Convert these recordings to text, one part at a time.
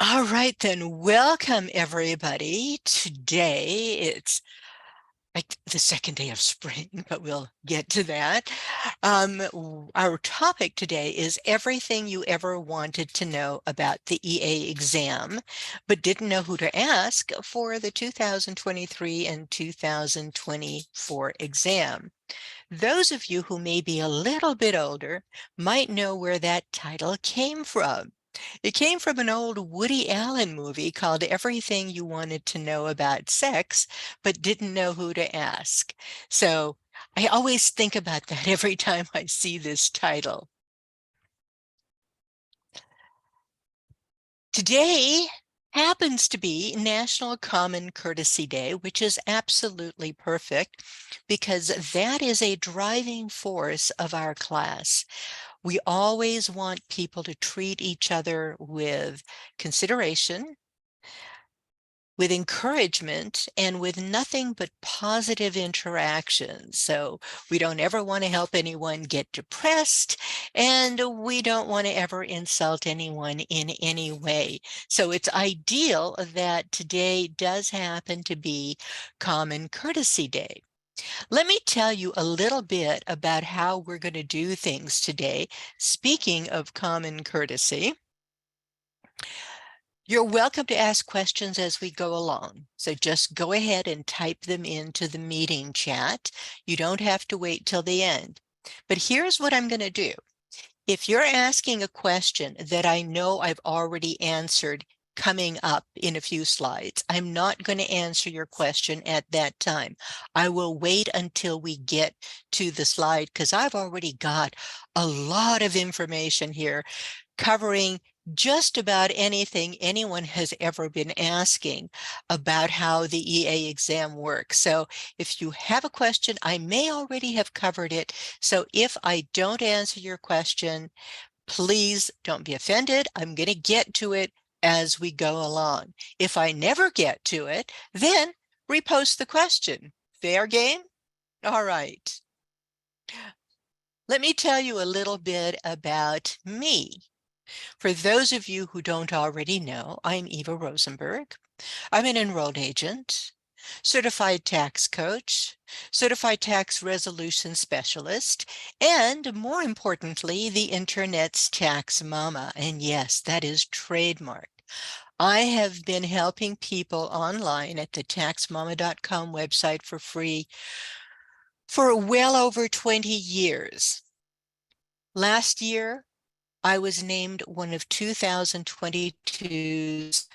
All right, then welcome everybody. Today it's like the second day of spring, but we'll get to that. Our topic today is everything you ever wanted to know about the EA exam, but didn't know who to ask for the 2023 and 2024 exam. Those of you who may be a little bit older might know where that title came from. It came from an old Woody Allen movie called Everything You Wanted to Know About Sex, but Didn't Know Who to Ask. So I always think about that every time I see this title. Today happens to be National Common Courtesy Day, which is absolutely perfect because that is a driving force of our class. We always want people to treat each other with consideration, with encouragement, and with nothing but positive interaction. So we don't ever want to help anyone get depressed, and we don't want to ever insult anyone in any way. So it's ideal that today does happen to be Common Courtesy Day. Let me tell you a little bit about how we're going to do things today. Speaking of common courtesy, you're welcome to ask questions as we go along. So just go ahead and type them into the meeting chat. You don't have to wait till the end. But here's what I'm going to do. If you're asking a question that I know I've already answered coming up in a few slides, I'm not going to answer your question at that time. I will wait until we get to the slide because I've already got a lot of information here covering just about anything anyone has ever been asking about how the EA exam works. So if you have a question, I may already have covered it. So if I don't answer your question, please don't be offended. I'm going to get to it as we go along. If I never get to it, then repost the question. Fair game? All right. Let me tell you a little bit about me. For those of you who don't already know, I'm Eva Rosenberg. I'm an enrolled agent, certified tax coach, certified tax resolution specialist, and more importantly, the internet's tax mama. And yes, that is trademarked. I have been helping people online at the TaxMama.com website for free for well over 20 years. Last year, I was named one of 2022's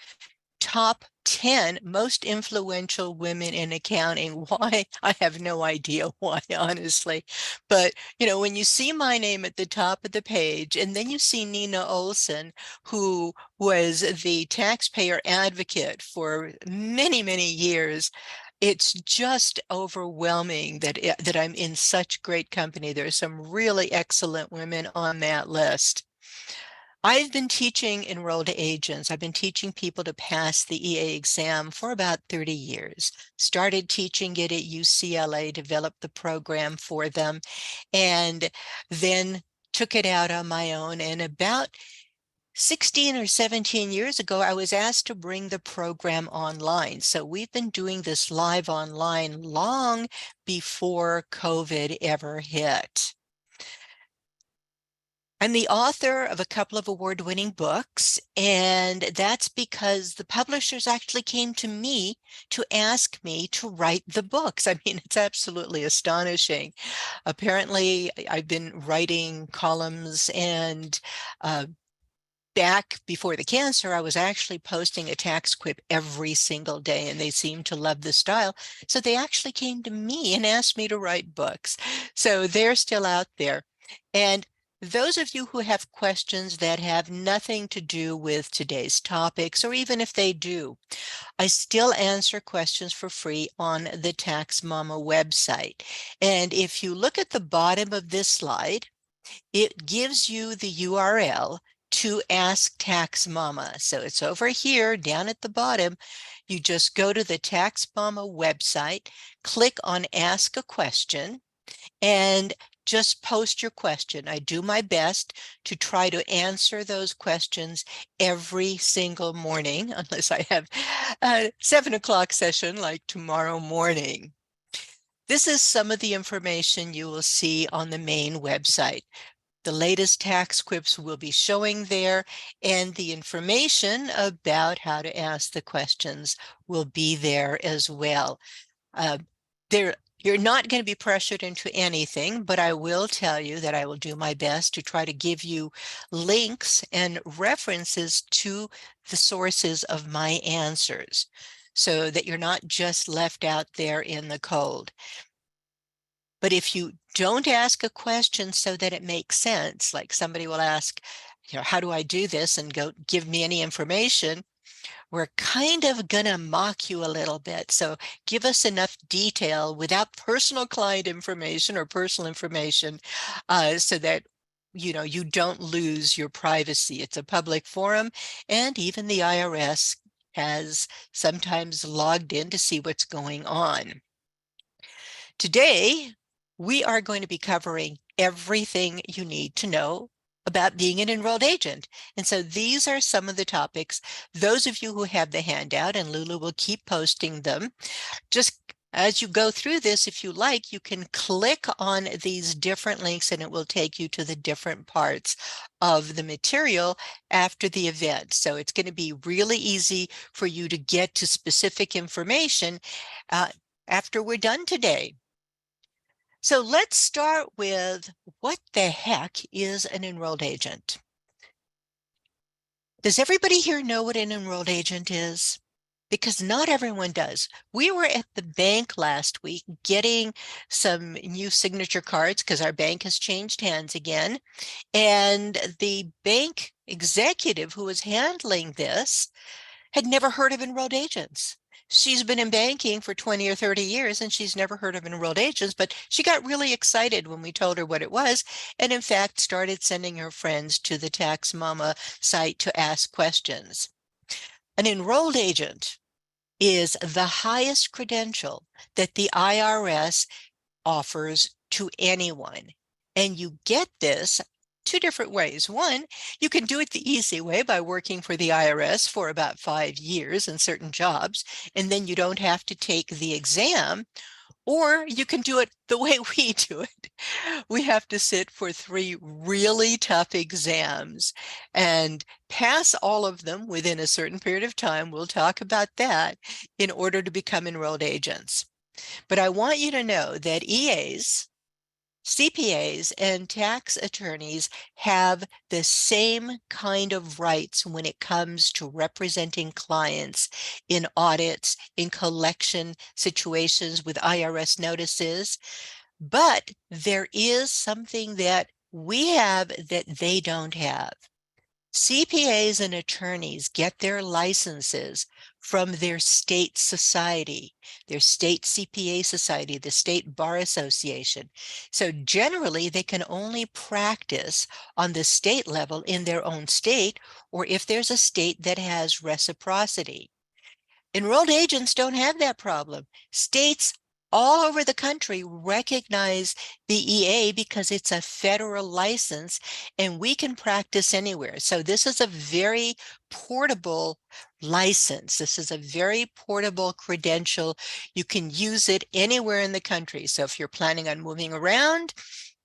top 10 most influential women in accounting. Why? I have no idea why, honestly. But, when you see my name at the top of the page, and then you see Nina Olson, who was the taxpayer advocate for many, many years, it's just overwhelming that I'm in such great company. There's some really excellent women on that list. I've been teaching enrolled agents. I've been teaching people to pass the EA exam for about 30 years. Started teaching it at UCLA, developed the program for them, and then took it out on my own. And about 16 or 17 years ago, I was asked to bring the program online. So we've been doing this live online long before COVID ever hit. I'm the author of a couple of award-winning books, and that's because the publishers actually came to me to ask me to write the books. I mean, it's absolutely astonishing. Apparently, I've been writing columns, and back before the cancer, I was actually posting a tax quip every single day, and they seemed to love the style. So they actually came to me and asked me to write books. So they're still out there. And those of you who have questions that have nothing to do with today's topics, or even if they do, I still answer questions for free on the Tax Mama website. And if you look at the bottom of this slide, it gives you the URL to Ask Tax Mama. So it's over here down at the bottom. You just go to the Tax Mama website, click on Ask a Question, and just post your question. I do my best to try to answer those questions every single morning, unless I have a 7 o'clock session like tomorrow morning. This is some of the information you will see on the main website. The latest tax quips will be showing there, and the information about how to ask the questions will be there as well. You're not going to be pressured into anything, but I will tell you that I will do my best to try to give you links and references to the sources of my answers so that you're not just left out there in the cold. But if you don't ask a question so that it makes sense, like somebody will ask, how do I do this, and go give me any information, we're kind of going to mock you a little bit. So give us enough detail without personal client information or personal information so that you don't lose your privacy. It's a public forum, and even the IRS has sometimes logged in to see what's going on. Today, we are going to be covering everything you need to know about being an enrolled agent. And so these are some of the topics. Those of you who have the handout, and Lulu will keep posting them, just as you go through this, if you like, you can click on these different links and it will take you to the different parts of the material after the event. So it's going to be really easy for you to get to specific information after we're done today. So let's start with, what the heck is an enrolled agent? Does everybody here know what an enrolled agent is? Because not everyone does. We were at the bank last week getting some new signature cards because our bank has changed hands again. And the bank executive who was handling this had never heard of enrolled agents. She's been in banking for 20 or 30 years and she's never heard of enrolled agents, but she got really excited when we told her what it was, and in fact started sending her friends to the TaxMama site to ask questions. An enrolled agent is the highest credential that the IRS offers to anyone. And you get this two different ways. One, you can do it the easy way by working for the IRS for about 5 years in certain jobs, and then you don't have to take the exam. Or you can do it the way we do it. We have to sit for 3 really tough exams and pass all of them within a certain period of time. We'll talk about that in order to become enrolled agents. But I want you to know that EAs, CPAs, and tax attorneys have the same kind of rights when it comes to representing clients in audits, in collection situations with IRS notices. But there is something that we have that they don't have. CPAs and attorneys get their licenses from their state society, their state CPA society, the State Bar Association. So generally, they can only practice on the state level in their own state, or if there's a state that has reciprocity. Enrolled agents don't have that problem. States all over the country recognize the EA because it's a federal license and we can practice anywhere. So this is a very portable license. This is a very portable credential. You can use it anywhere in the country. So if you're planning on moving around,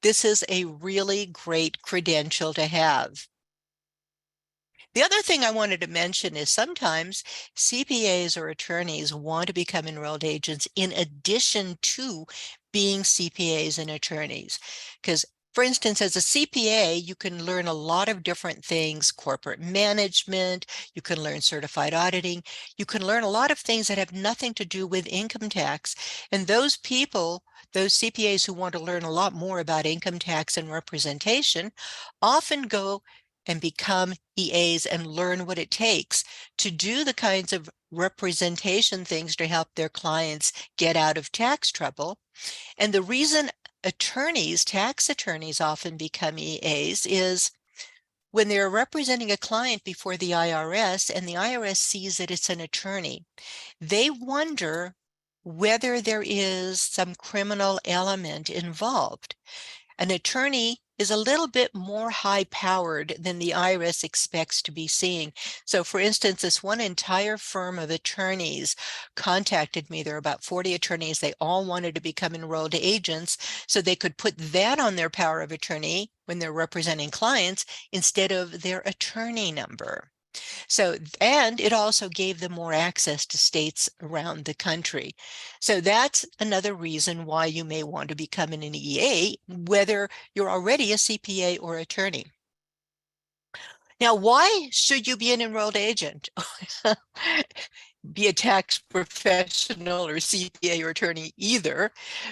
this is a really great credential to have. The other thing I wanted to mention is sometimes CPAs or attorneys want to become enrolled agents in addition to being CPAs and attorneys. Because, for instance, as a CPA, you can learn a lot of different things: corporate management, you can learn certified auditing, you can learn a lot of things that have nothing to do with income tax. And those people, those CPAs who want to learn a lot more about income tax and representation, often go and become EAs and learn what it takes to do the kinds of representation things to help their clients get out of tax trouble. And the reason attorneys, tax attorneys, often become EAs is when they're representing a client before the IRS and the IRS sees that it's an attorney, they wonder whether there is some criminal element involved. An attorney is a little bit more high-powered than the IRS expects to be seeing. So for instance, this one entire firm of attorneys contacted me. There are about 40 attorneys. They all wanted to become enrolled agents so they could put that on their power of attorney when they're representing clients instead of their attorney number. So, and it also gave them more access to states around the country. So that's another reason why you may want to become an EA, whether you're already a CPA or attorney. Now, why should you be an enrolled agent? Be a tax professional or CPA or attorney either,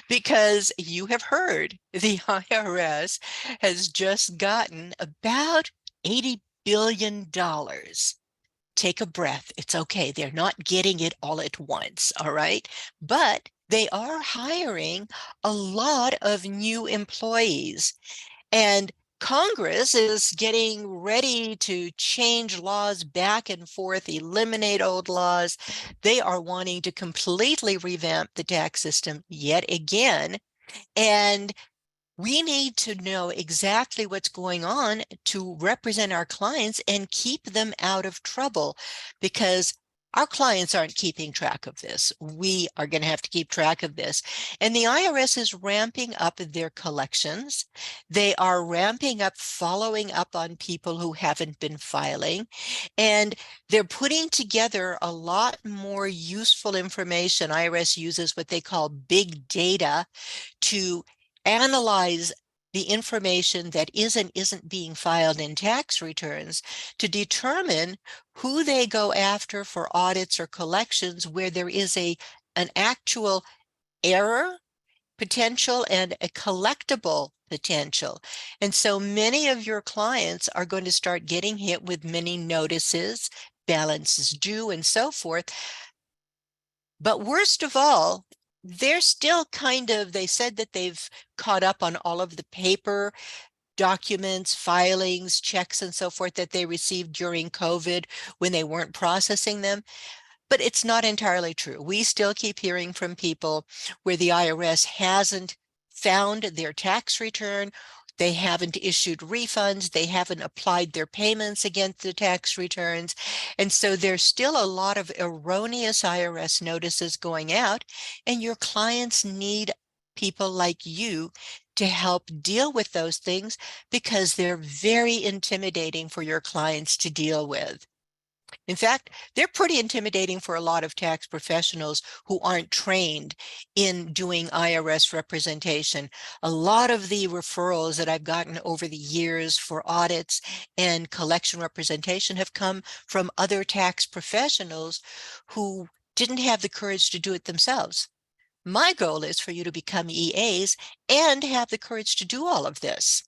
because you have heard the IRS has just gotten about $80 billion. Take a breath. It's okay. They're not getting it all at once, all right? But they are hiring a lot of new employees. And Congress is getting ready to change laws back and forth, eliminate old laws. They are wanting to completely revamp the tax system yet again. And we need to know exactly what's going on to represent our clients and keep them out of trouble, because our clients aren't keeping track of this. We are going to have to keep track of this. And the IRS is ramping up their collections. They are ramping up following up on people who haven't been filing. And they're putting together a lot more useful information. IRS uses what they call big data to analyze the information that is and isn't being filed in tax returns to determine who they go after for audits or collections where there is an actual error potential and a collectible potential. And so many of your clients are going to start getting hit with many notices, balances due, and so forth. But worst of all, they're still they said that they've caught up on all of the paper documents, filings, checks, and so forth that they received during COVID when they weren't processing them. But it's not entirely true. We still keep hearing from people where the IRS hasn't found their tax return, they haven't issued refunds, they haven't applied their payments against the tax returns. And so there's still a lot of erroneous IRS notices going out, and your clients need people like you to help deal with those things, because they're very intimidating for your clients to deal with. In fact, they're pretty intimidating for a lot of tax professionals who aren't trained in doing IRS representation. A lot of the referrals that I've gotten over the years for audits and collection representation have come from other tax professionals who didn't have the courage to do it themselves. My goal is for you to become EAs and have the courage to do all of this.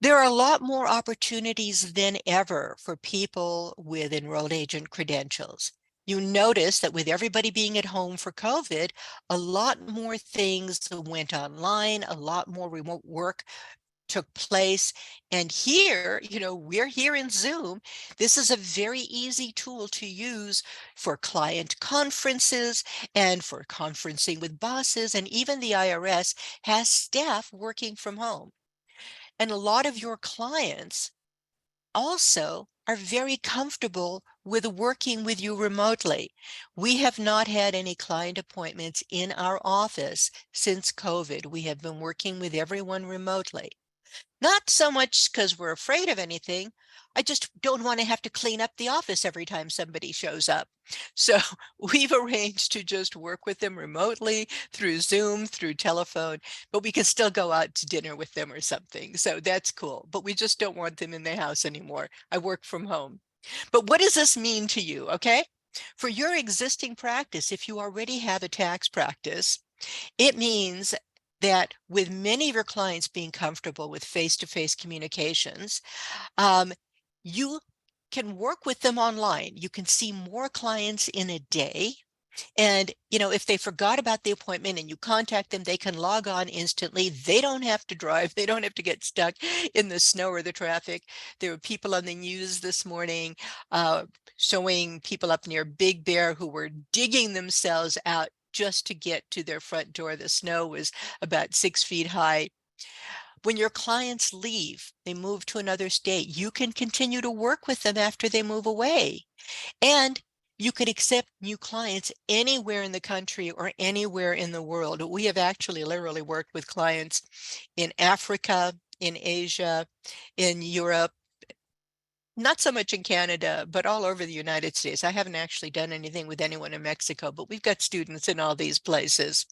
There are a lot more opportunities than ever for people with enrolled agent credentials. You notice that with everybody being at home for COVID, a lot more things went online, a lot more remote work took place. And here, we're here in Zoom. This is a very easy tool to use for client conferences and for conferencing with bosses. And even the IRS has staff working from home. And a lot of your clients also are very comfortable with working with you remotely. We have not had any client appointments in our office since COVID. We have been working with everyone remotely. Not so much because we're afraid of anything. I just don't want to have to clean up the office every time somebody shows up. So we've arranged to just work with them remotely through Zoom, through telephone, but we can still go out to dinner with them or something. So that's cool. But we just don't want them in the house anymore. I work from home. But what does this mean to you? Okay. For your existing practice, if you already have a tax practice, it means that with many of your clients being comfortable with face-to-face communications, you can work with them online. You can see more clients in a day. And, if they forgot about the appointment and you contact them, they can log on instantly. They don't have to drive. They don't have to get stuck in the snow or the traffic. There were people on the news this morning showing people up near Big Bear who were digging themselves out just to get to their front door. The snow was about 6 feet high. When your clients leave, they move to another state, you can continue to work with them after they move away. And you could accept new clients anywhere in the country or anywhere in the world. We have actually literally worked with clients in Africa, in Asia, in Europe, not so much in Canada, but all over the United States. I haven't actually done anything with anyone in Mexico, but we've got students in all these places.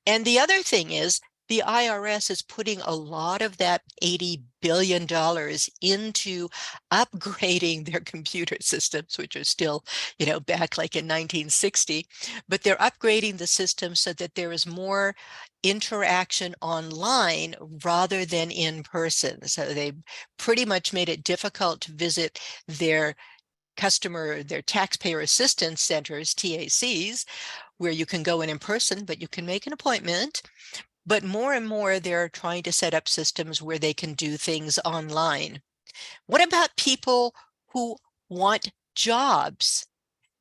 And the other thing is, the IRS is putting a lot of that $80 billion into upgrading their computer systems, which are still, back like in 1960, but they're upgrading the system so that there is more interaction online rather than in person. So they pretty much made it difficult to visit their taxpayer assistance centers, TACs, where you can go in person, but you can make an appointment. But more and more, they're trying to set up systems where they can do things online. What about people who want jobs?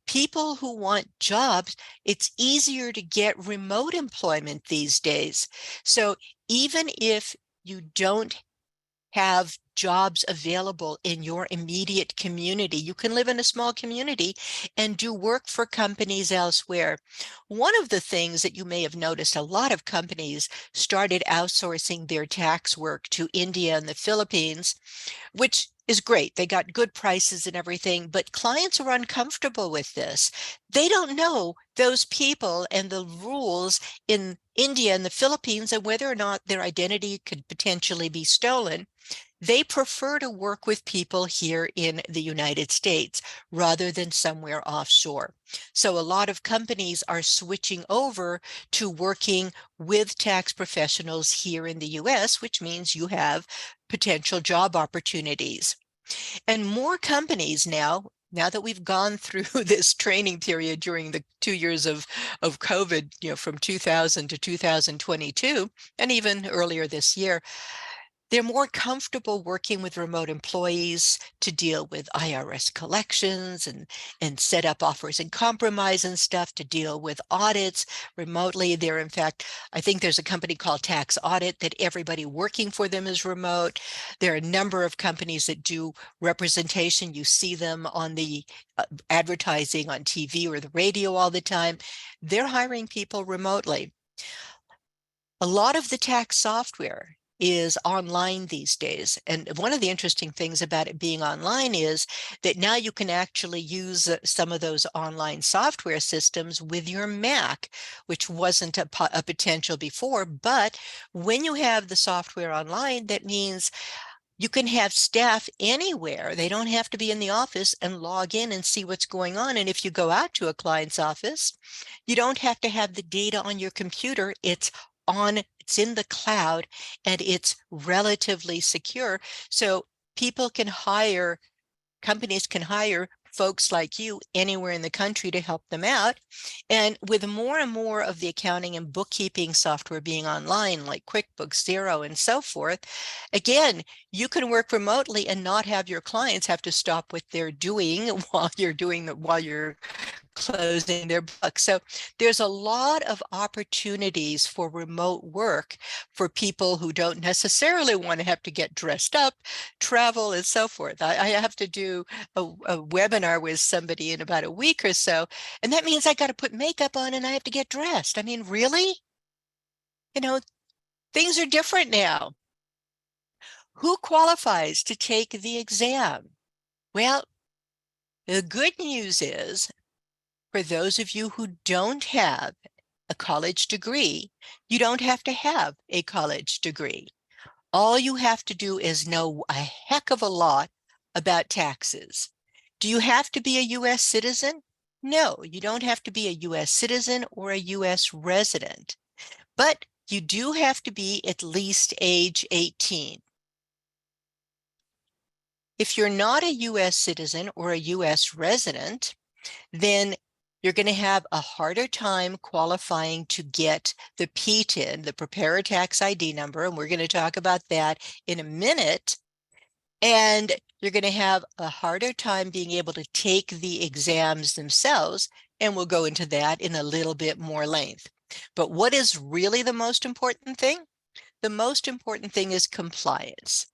People who want jobs, it's easier to get remote employment these days. So even if you don't have jobs available in your immediate community, you can live in a small community and do work for companies elsewhere. One of the things that you may have noticed, a lot of companies started outsourcing their tax work to India and the Philippines, which is great. They got good prices and everything, but clients are uncomfortable with this. They don't know those people and the rules in India and the Philippines and whether or not their identity could potentially be stolen. They prefer to work with people here in the United States rather than somewhere offshore. So a lot of companies are switching over to working with tax professionals here in the US, which means you have potential job opportunities. And more companies now that we've gone through this training period during the 2 years of COVID, from 2000 to 2022, and even earlier this year, they're more comfortable working with remote employees to deal with IRS collections and set up offers and compromise and stuff, to deal with audits remotely. In fact, I think there's a company called Tax Audit that everybody working for them is remote. There are a number of companies that do representation. You see them on the advertising on TV or the radio all the time. They're hiring people remotely. A lot of the tax software is online these days. And one of the interesting things about it being online is that now you can actually use some of those online software systems with your Mac, which wasn't a potential before. But when you have the software online, that means you can have staff anywhere. They don't have to be in the office and log in and see what's going on. And if you go out to a client's office, you don't have to have the data on your computer. It's in the cloud, and it's relatively secure. So companies can hire folks like you anywhere in the country to help them out. And with more and more of the accounting and bookkeeping software being online, like QuickBooks, Xero, and so forth, again, you can work remotely and not have your clients have to stop what they're doing while you're closing their books. So there's a lot of opportunities for remote work for people who don't necessarily want to have to get dressed up, travel, and so forth. I have to do a webinar with somebody in about a week or so, and that means I got to put makeup on and I have to get dressed. I mean, really? Things are different now. Who qualifies to take the exam? Well, the good news is, for those of you who don't have a college degree, you don't have to have a college degree. All you have to do is know a heck of a lot about taxes. Do you have to be a U.S. citizen? No, you don't have to be a U.S. citizen or a U.S. resident, but you do have to be at least age 18. If you're not a U.S. citizen or a U.S. resident, then you're going to have a harder time qualifying to get the PTIN, the Preparer Tax ID number, and we're going to talk about that in a minute. And you're going to have a harder time being able to take the exams themselves, and we'll go into that in a little bit more length. But what is really the most important thing? The most important thing is compliance.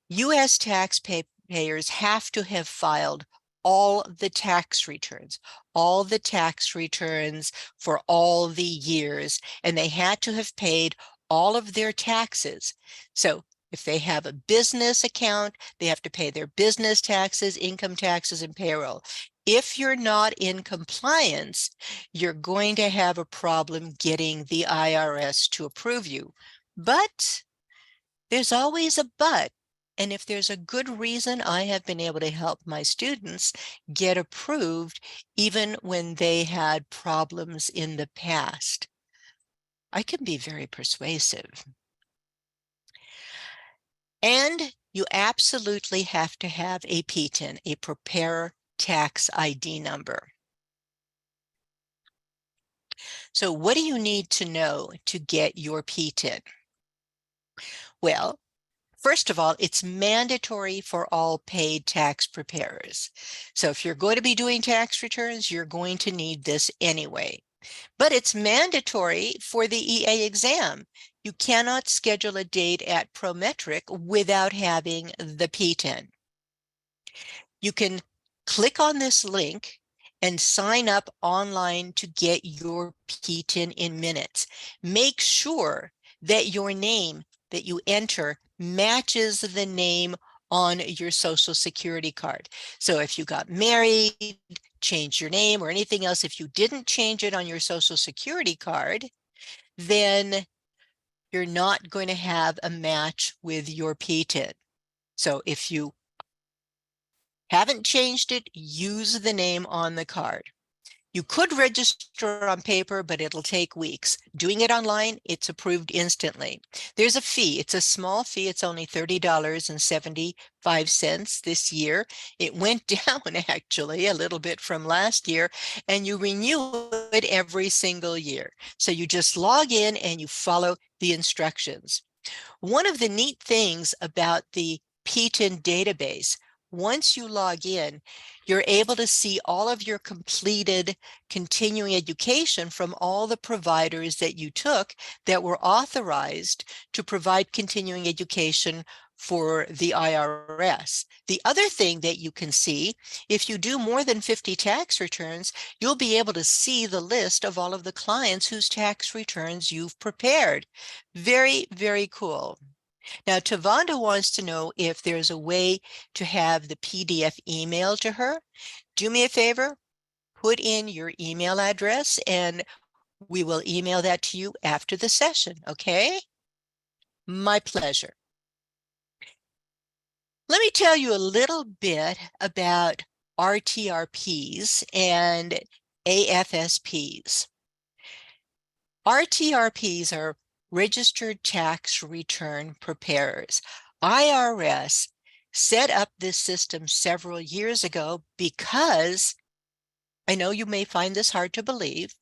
U.S. taxpayers have to have filed all the tax returns for all the years, and they had to have paid all of their taxes. So if they have a business account, they have to pay their business taxes, income taxes, and payroll. If you're not in compliance, you're going to have a problem getting the IRS to approve you. But there's always a but. And if there's a good reason, I have been able to help my students get approved even when they had problems in the past. I can be very persuasive. And you absolutely have to have a PTIN, a Preparer Tax ID number. So what do you need to know to get your PTIN? Well, first of all, it's mandatory for all paid tax preparers. So if you're going to be doing tax returns, you're going to need this anyway. But it's mandatory for the EA exam. You cannot schedule a date at Prometric without having the PTIN. You can click on this link and sign up online to get your PTIN in minutes. Make sure that your name that you enter matches the name on your Social Security card. So if you got married, change your name, or anything else, if you didn't change it on your Social Security card, then you're not going to have a match with your PTIN. So if you haven't changed it, use the name on the card. You could register on paper, but it'll take weeks. Doing it online, it's approved instantly. There's a fee. It's a small fee. It's only $30.75 this year. It went down actually a little bit from last year, and you renew it every single year. So you just log in and you follow the instructions. One of the neat things about the PTIN database, once you log in, you're able to see all of your completed continuing education from all the providers that you took that were authorized to provide continuing education for the IRS. The other thing that you can see, if you do more than 50 tax returns, you'll be able to see the list of all of the clients whose tax returns you've prepared. Very, very cool. Now, Tavanda wants to know if there's a way to have the PDF emailed to her. Do me a favor, put in your email address and we will email that to you after the session, okay? My pleasure. Let me tell you a little bit about RTRPs and AFSPs. RTRPs are Registered Tax Return Preparers. IRS set up this system several years ago because, I know you may find this hard to believe,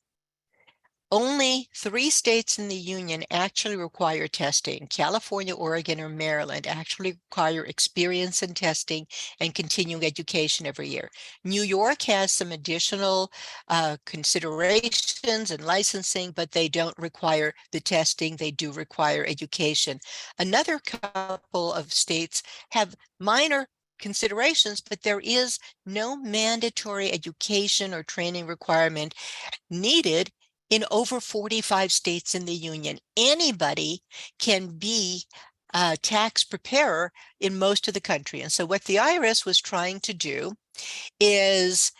only 3 states in the union actually require testing. California, Oregon, or Maryland actually require experience in testing and continuing education every year. New York has some additional considerations and licensing, but they don't require the testing. They do require education. Another couple of states have minor considerations, but there is no mandatory education or training requirement needed in over 45 states in the union. Anybody can be a tax preparer in most of the country. And so what the IRS was trying to do is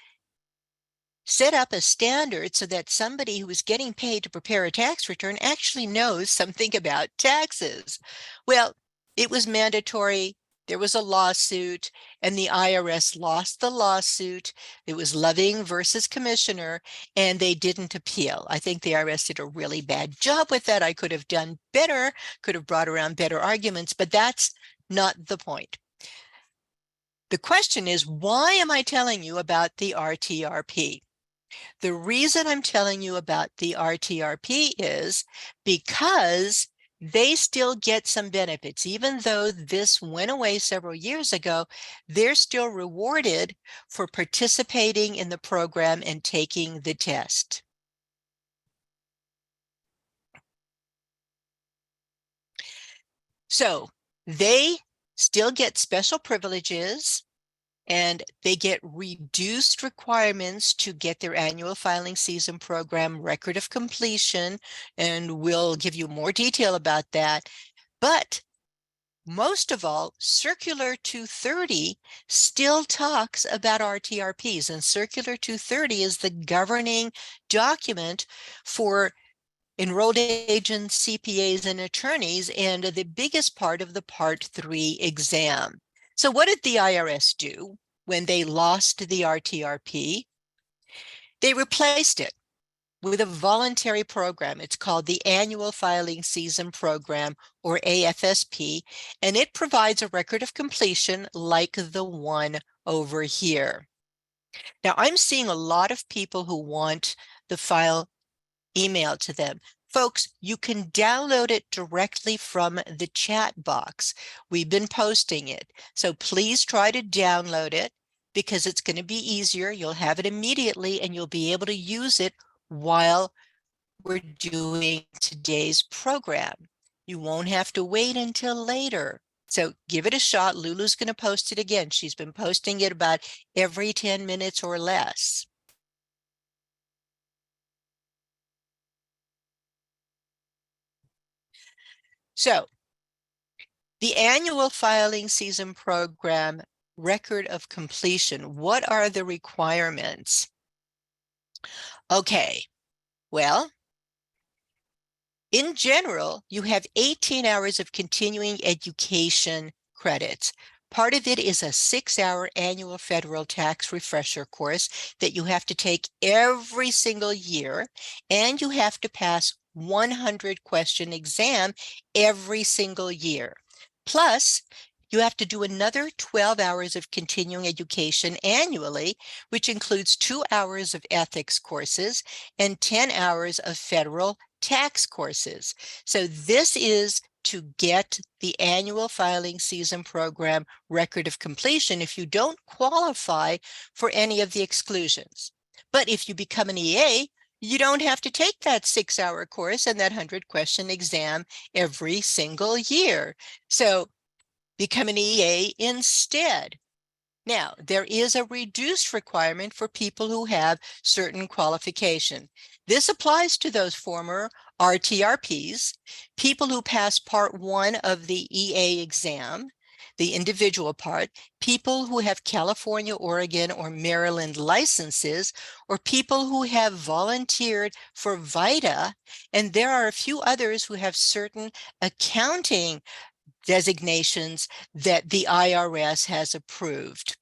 set up a standard so that somebody who is getting paid to prepare a tax return actually knows something about taxes. Well, it was mandatory. There was a lawsuit and the IRS lost the lawsuit. It was Loving versus Commissioner, and they didn't appeal. I think the IRS did a really bad job with that. I could have done better, could have brought around better arguments, but that's not the point. The question is, why am I telling you about the RTRP? The reason I'm telling you about the RTRP is because they still get some benefits. Even though this went away several years ago, they're still rewarded for participating in the program and taking the test. So they still get special privileges, and they get reduced requirements to get their annual filing season program record of completion, and we'll give you more detail about that. But most of all, Circular 230 still talks about RTRPs, and Circular 230 is the governing document for enrolled agents, CPAs, and attorneys, and the biggest part of the Part 3 exam. So what did the IRS do when they lost the RTRP? They replaced it with a voluntary program. It's called the Annual Filing Season Program, or AFSP, and it provides a record of completion like the one over here. Now, I'm seeing a lot of people who want the file emailed to them. Folks, you can download it directly from the chat box. We've been posting it. So please try to download it because it's going to be easier. You'll have it immediately and you'll be able to use it while we're doing today's program. You won't have to wait until later. So give it a shot. Lulu's going to post it again. She's been posting it about every 10 minutes or less. So the annual filing season program record of completion, what are the requirements? Okay, well, in general, you have 18 hours of continuing education credits. Part of it is a 6-hour annual federal tax refresher course that you have to take every single year, and you have to pass 100-question exam every single year. Plus, you have to do another 12 hours of continuing education annually, which includes 2 hours of ethics courses and 10 hours of federal tax courses. So this is to get the annual filing season program record of completion if you don't qualify for any of the exclusions. But if you become an EA, you don't have to take that 6-hour course and that 100-question exam every single year. So become an EA instead. Now, there is a reduced requirement for people who have certain qualification. This applies to those former RTRPs, people who pass Part 1 of the EA exam, the individual part, people who have California, Oregon, or Maryland licenses, or people who have volunteered for VITA, and there are a few others who have certain accounting designations that the IRS has approved.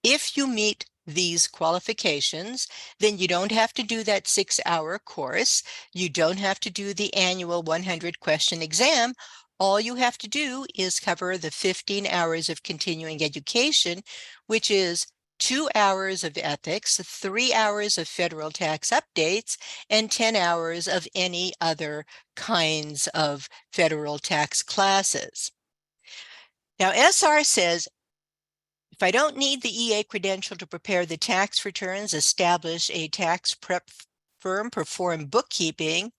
If you meet these qualifications, then you don't have to do that 6-hour course. You don't have to do the annual 100-question exam. All you have to do is cover the 15 hours of continuing education, which is 2 hours of ethics, 3 hours of federal tax updates, and 10 hours of any other kinds of federal tax classes. Now, SR says, if I don't need the EA credential to prepare the tax returns, establish a tax prep firm, perform bookkeeping,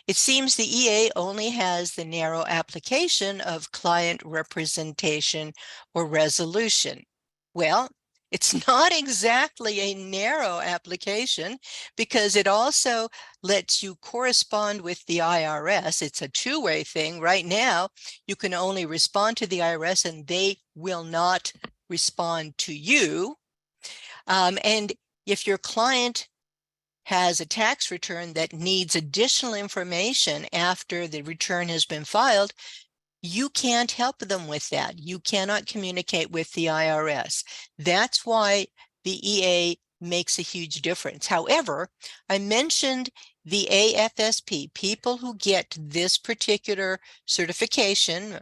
it seems the EA only has the narrow application of client representation or resolution. Well, it's not exactly a narrow application because it also lets you correspond with the IRS. It's a two-way thing. Right now, you can only respond to the IRS and they will not respond to you. And if your client has a tax return that needs additional information after the return has been filed, you can't help them with that. You cannot communicate with the IRS. That's why the EA makes a huge difference. However, I mentioned the AFSP, people who get this particular certification,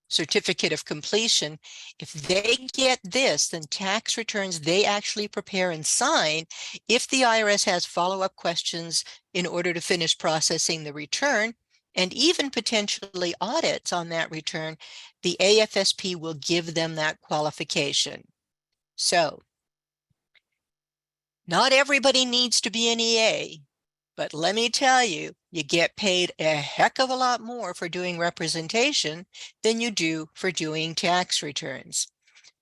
certificate of completion, if they get this, then tax returns they actually prepare and sign, if the IRS has follow-up questions in order to finish processing the return, and even potentially audits on that return, the AFSP will give them that qualification. So not everybody needs to be an EA, but let me tell you, you get paid a heck of a lot more for doing representation than you do for doing tax returns.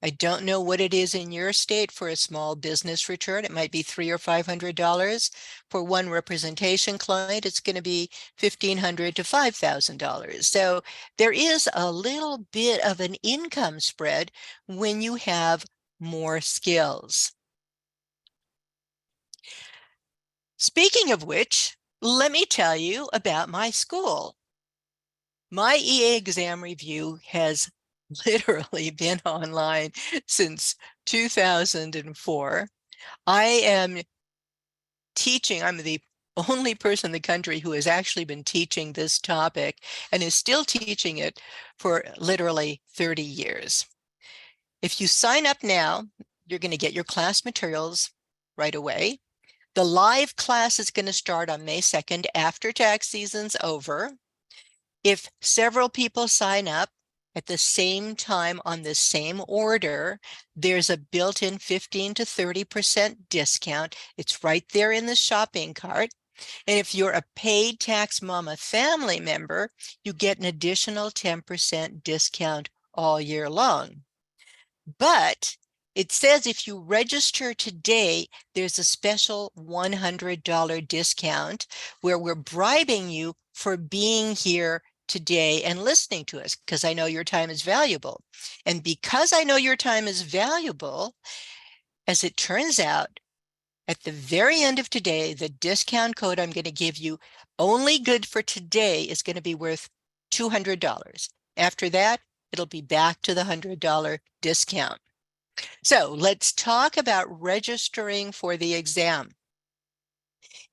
I don't know what it is in your state for a small business return. It might be $300 or $500. For one representation client, it's going to be $1,500 to $5,000. So there is a little bit of an income spread when you have more skills. Speaking of which, let me tell you about my school. My EA exam review has literally been online since 2004. I am teaching, I'm the only person in the country who has actually been teaching this topic and is still teaching it for literally 30 years. If you sign up now, you're going to get your class materials right away. The live class is going to start on May 2nd after tax season's over. If several people sign up at the same time on the same order, there's a built-in 15 to 30% discount. It's right there in the shopping cart. And if you're a paid TaxMama family member, you get an additional 10% discount all year long. But it says if you register today, there's a special $100 discount where we're bribing you for being here today and listening to us because I know your time is valuable. And because I know your time is valuable, as it turns out, at the very end of today, the discount code I'm going to give you, only good for today, is going to be worth $200. After that, it'll be back to the $100 discount. So let's talk about registering for the exam.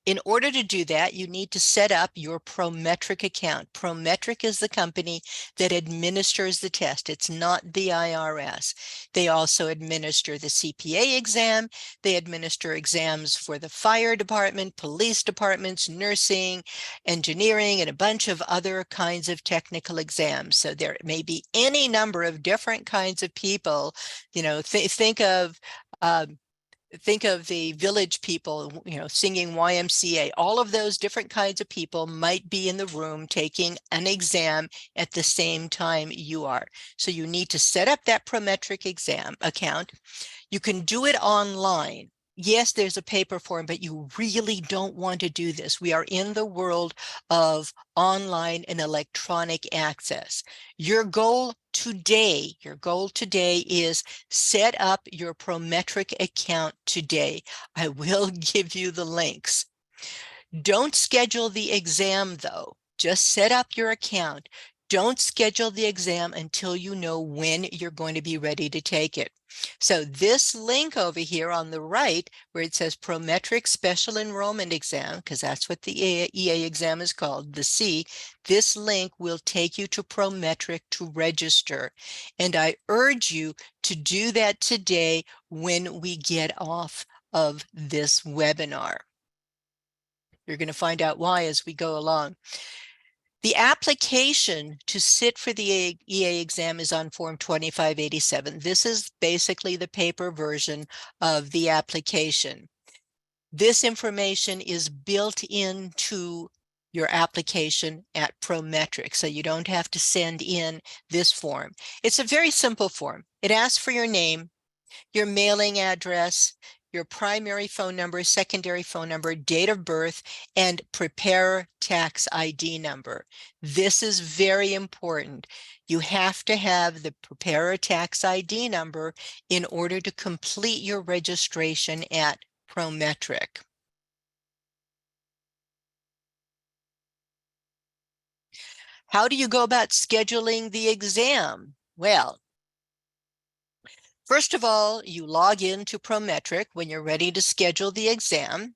In order to do that, you need to set up your Prometric account. Prometric is the company that administers the test. It's not the IRS. They also administer the CPA exam. They administer exams for the fire department, police departments, nursing, engineering, and a bunch of other kinds of technical exams. So there may be any number of different kinds of people. You know, think of the village people, singing YMCA. All of those different kinds of people might be in the room taking an exam at the same time you are. So you need to set up that Prometric exam account. You can do it online. Yes, there's a paper form, but you really don't want to do this. We are in the world of online and electronic access. Your goal today is set up your Prometric account today. I will give you the links. Don't schedule the exam though. Just set up your account. Don't schedule the exam until you know when you're going to be ready to take it. So this link over here on the right, where it says Prometric Special Enrollment Exam, because that's what the EA exam is called, the C, this link will take you to Prometric to register. And I urge you to do that today when we get off of this webinar. You're going to find out why as we go along. The application to sit for the EA exam is on Form 2587. This is basically the paper version of the application. This information is built into your application at Prometric, so you don't have to send in this form. It's a very simple form. It asks for your name, your mailing address, your primary phone number, secondary phone number, date of birth, and preparer tax ID number. This is very important. You have to have the preparer tax ID number in order to complete your registration at Prometric. How do you go about scheduling the exam? Well, first of all, you log into Prometric when you're ready to schedule the exam.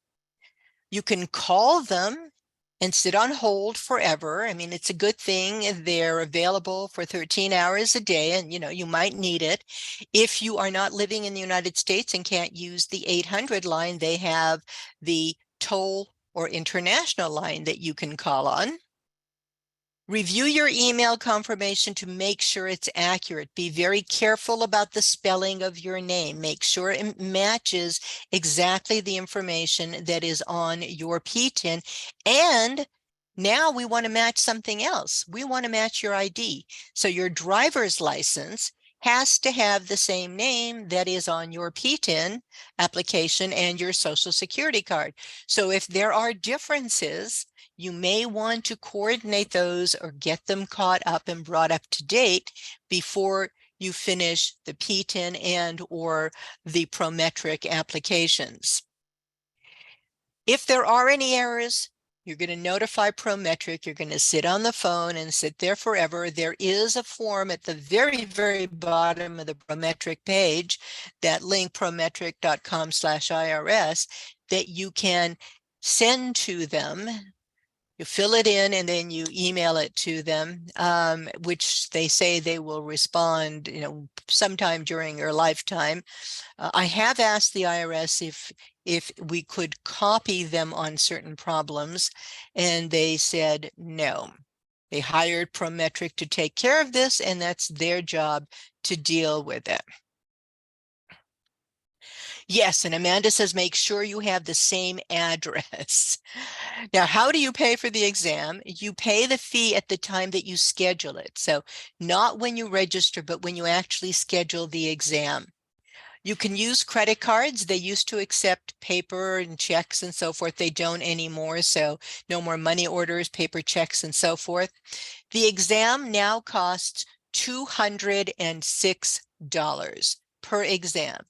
You can call them and sit on hold forever. I mean, it's a good thing they're available for 13 hours a day, and you might need it. If you are not living in the United States and can't use the 800 line, they have the toll or international line that you can call on. Review your email confirmation to make sure it's accurate. Be very careful about the spelling of your name. Make sure it matches exactly the information that is on your PTIN. And now we want to match something else. We want to match your ID. So your driver's license has to have the same name that is on your PTIN application and your Social Security card. So if there are differences, you may want to coordinate those or get them caught up and brought up to date before you finish the PTIN and or the Prometric applications. If there are any errors, you're going to notify Prometric. You're going to sit on the phone and sit there forever. There is a form at the very, very bottom of the Prometric page, that link prometric.com/IRS, that you can send to them. You fill it in and then you email it to them, which they say they will respond, sometime during your lifetime. I have asked the IRS if we could copy them on certain problems, and they said no. They hired Prometric to take care of this, and that's their job to deal with it. Yes, and Amanda says, make sure you have the same address. Now, how do you pay for the exam? You pay the fee at the time that you schedule it. So not when you register, but when you actually schedule the exam. You can use credit cards. They used to accept paper and checks and so forth. They don't anymore. So no more money orders, paper checks, and so forth. The exam now costs $206 per exam.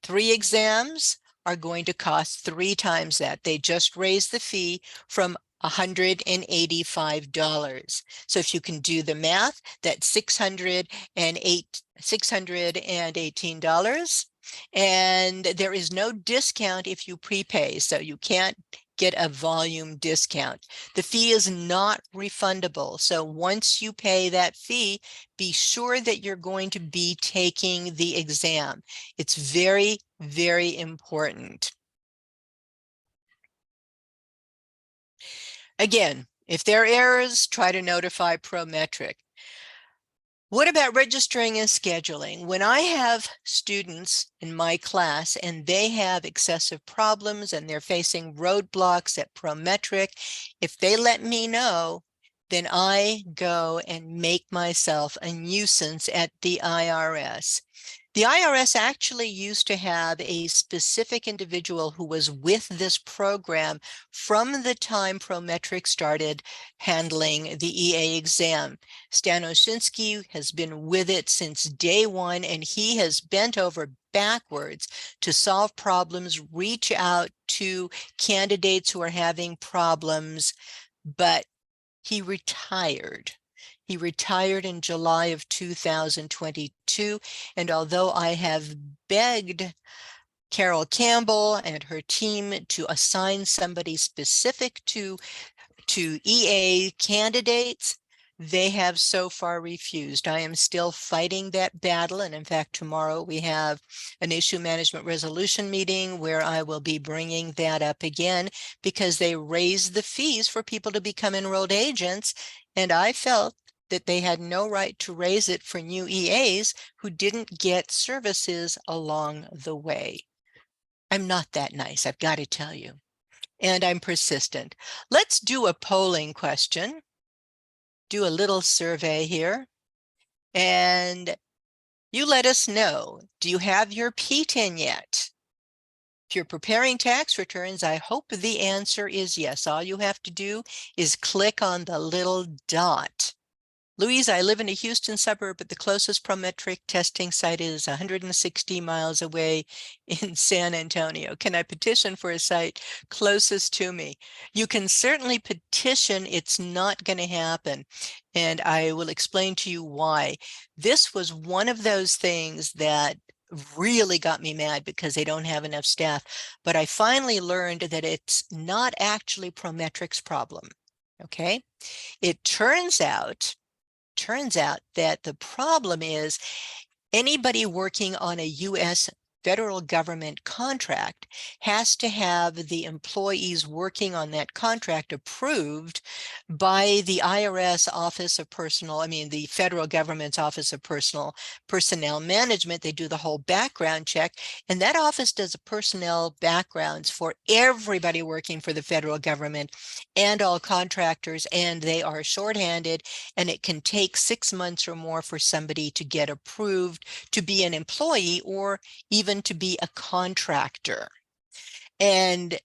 3 exams are going to cost 3 times that. They just raised the fee from $185. So if you can do the math, that's $618. And there is no discount if you prepay, so you can't get a volume discount. The fee is not refundable. So once you pay that fee, be sure that you're going to be taking the exam. It's very, very important. Again, if there are errors, try to notify Prometric. What about registering and scheduling? When I have students in my class and they have excessive problems and they're facing roadblocks at Prometric, if they let me know, then I go and make myself a nuisance at the IRS. The IRS actually used to have a specific individual who was with this program from the time Prometric started handling the EA exam. Stan Oshinsky has been with it since day one, and he has bent over backwards to solve problems, reach out to candidates who are having problems, but he retired. He retired in July of 2022, and although I have begged Carol Campbell and her team to assign somebody specific to EA candidates, they have so far refused. I am still fighting that battle, and in fact, tomorrow we have an issue management resolution meeting where I will be bringing that up again, because they raised the fees for people to become enrolled agents, and I felt that they had no right to raise it for new EAs who didn't get services along the way. I'm not that nice, I've got to tell you, and I'm persistent. Let's do a polling question. Do a little survey here, and you let us know, do you have your PTIN yet? If you're preparing tax returns, I hope the answer is yes. All you have to do is click on the little dot. Louise, I live in a Houston suburb, but the closest Prometric testing site is 160 miles away in San Antonio. Can I petition for a site closest to me? You can certainly petition. It's not going to happen. And I will explain to you why. This was one of those things that really got me mad because they don't have enough staff. But I finally learned that it's not actually Prometric's problem. Okay. It turns out that the problem is anybody working on a U.S. federal government contract has to have the employees working on that contract approved by the IRS Office of the federal government's Office of Personnel Management. They do the whole background check, and that office does personnel backgrounds for everybody working for the federal government and all contractors, and they are shorthanded, and it can take 6 months or more for somebody to get approved to be an employee or even to be a contractor. And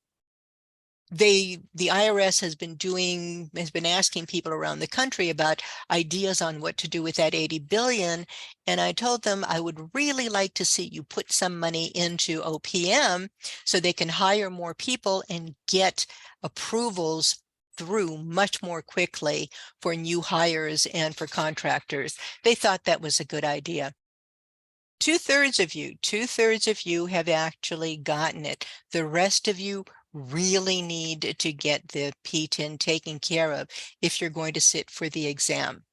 the IRS has been asking people around the country about ideas on what to do with that 80 billion. And I told them I would really like to see you put some money into OPM so they can hire more people and get approvals through much more quickly for new hires and for contractors. They thought that was a good idea. Two-thirds of you have actually gotten it. The rest of you really need to get the P10 taken care of if you're going to sit for the exam.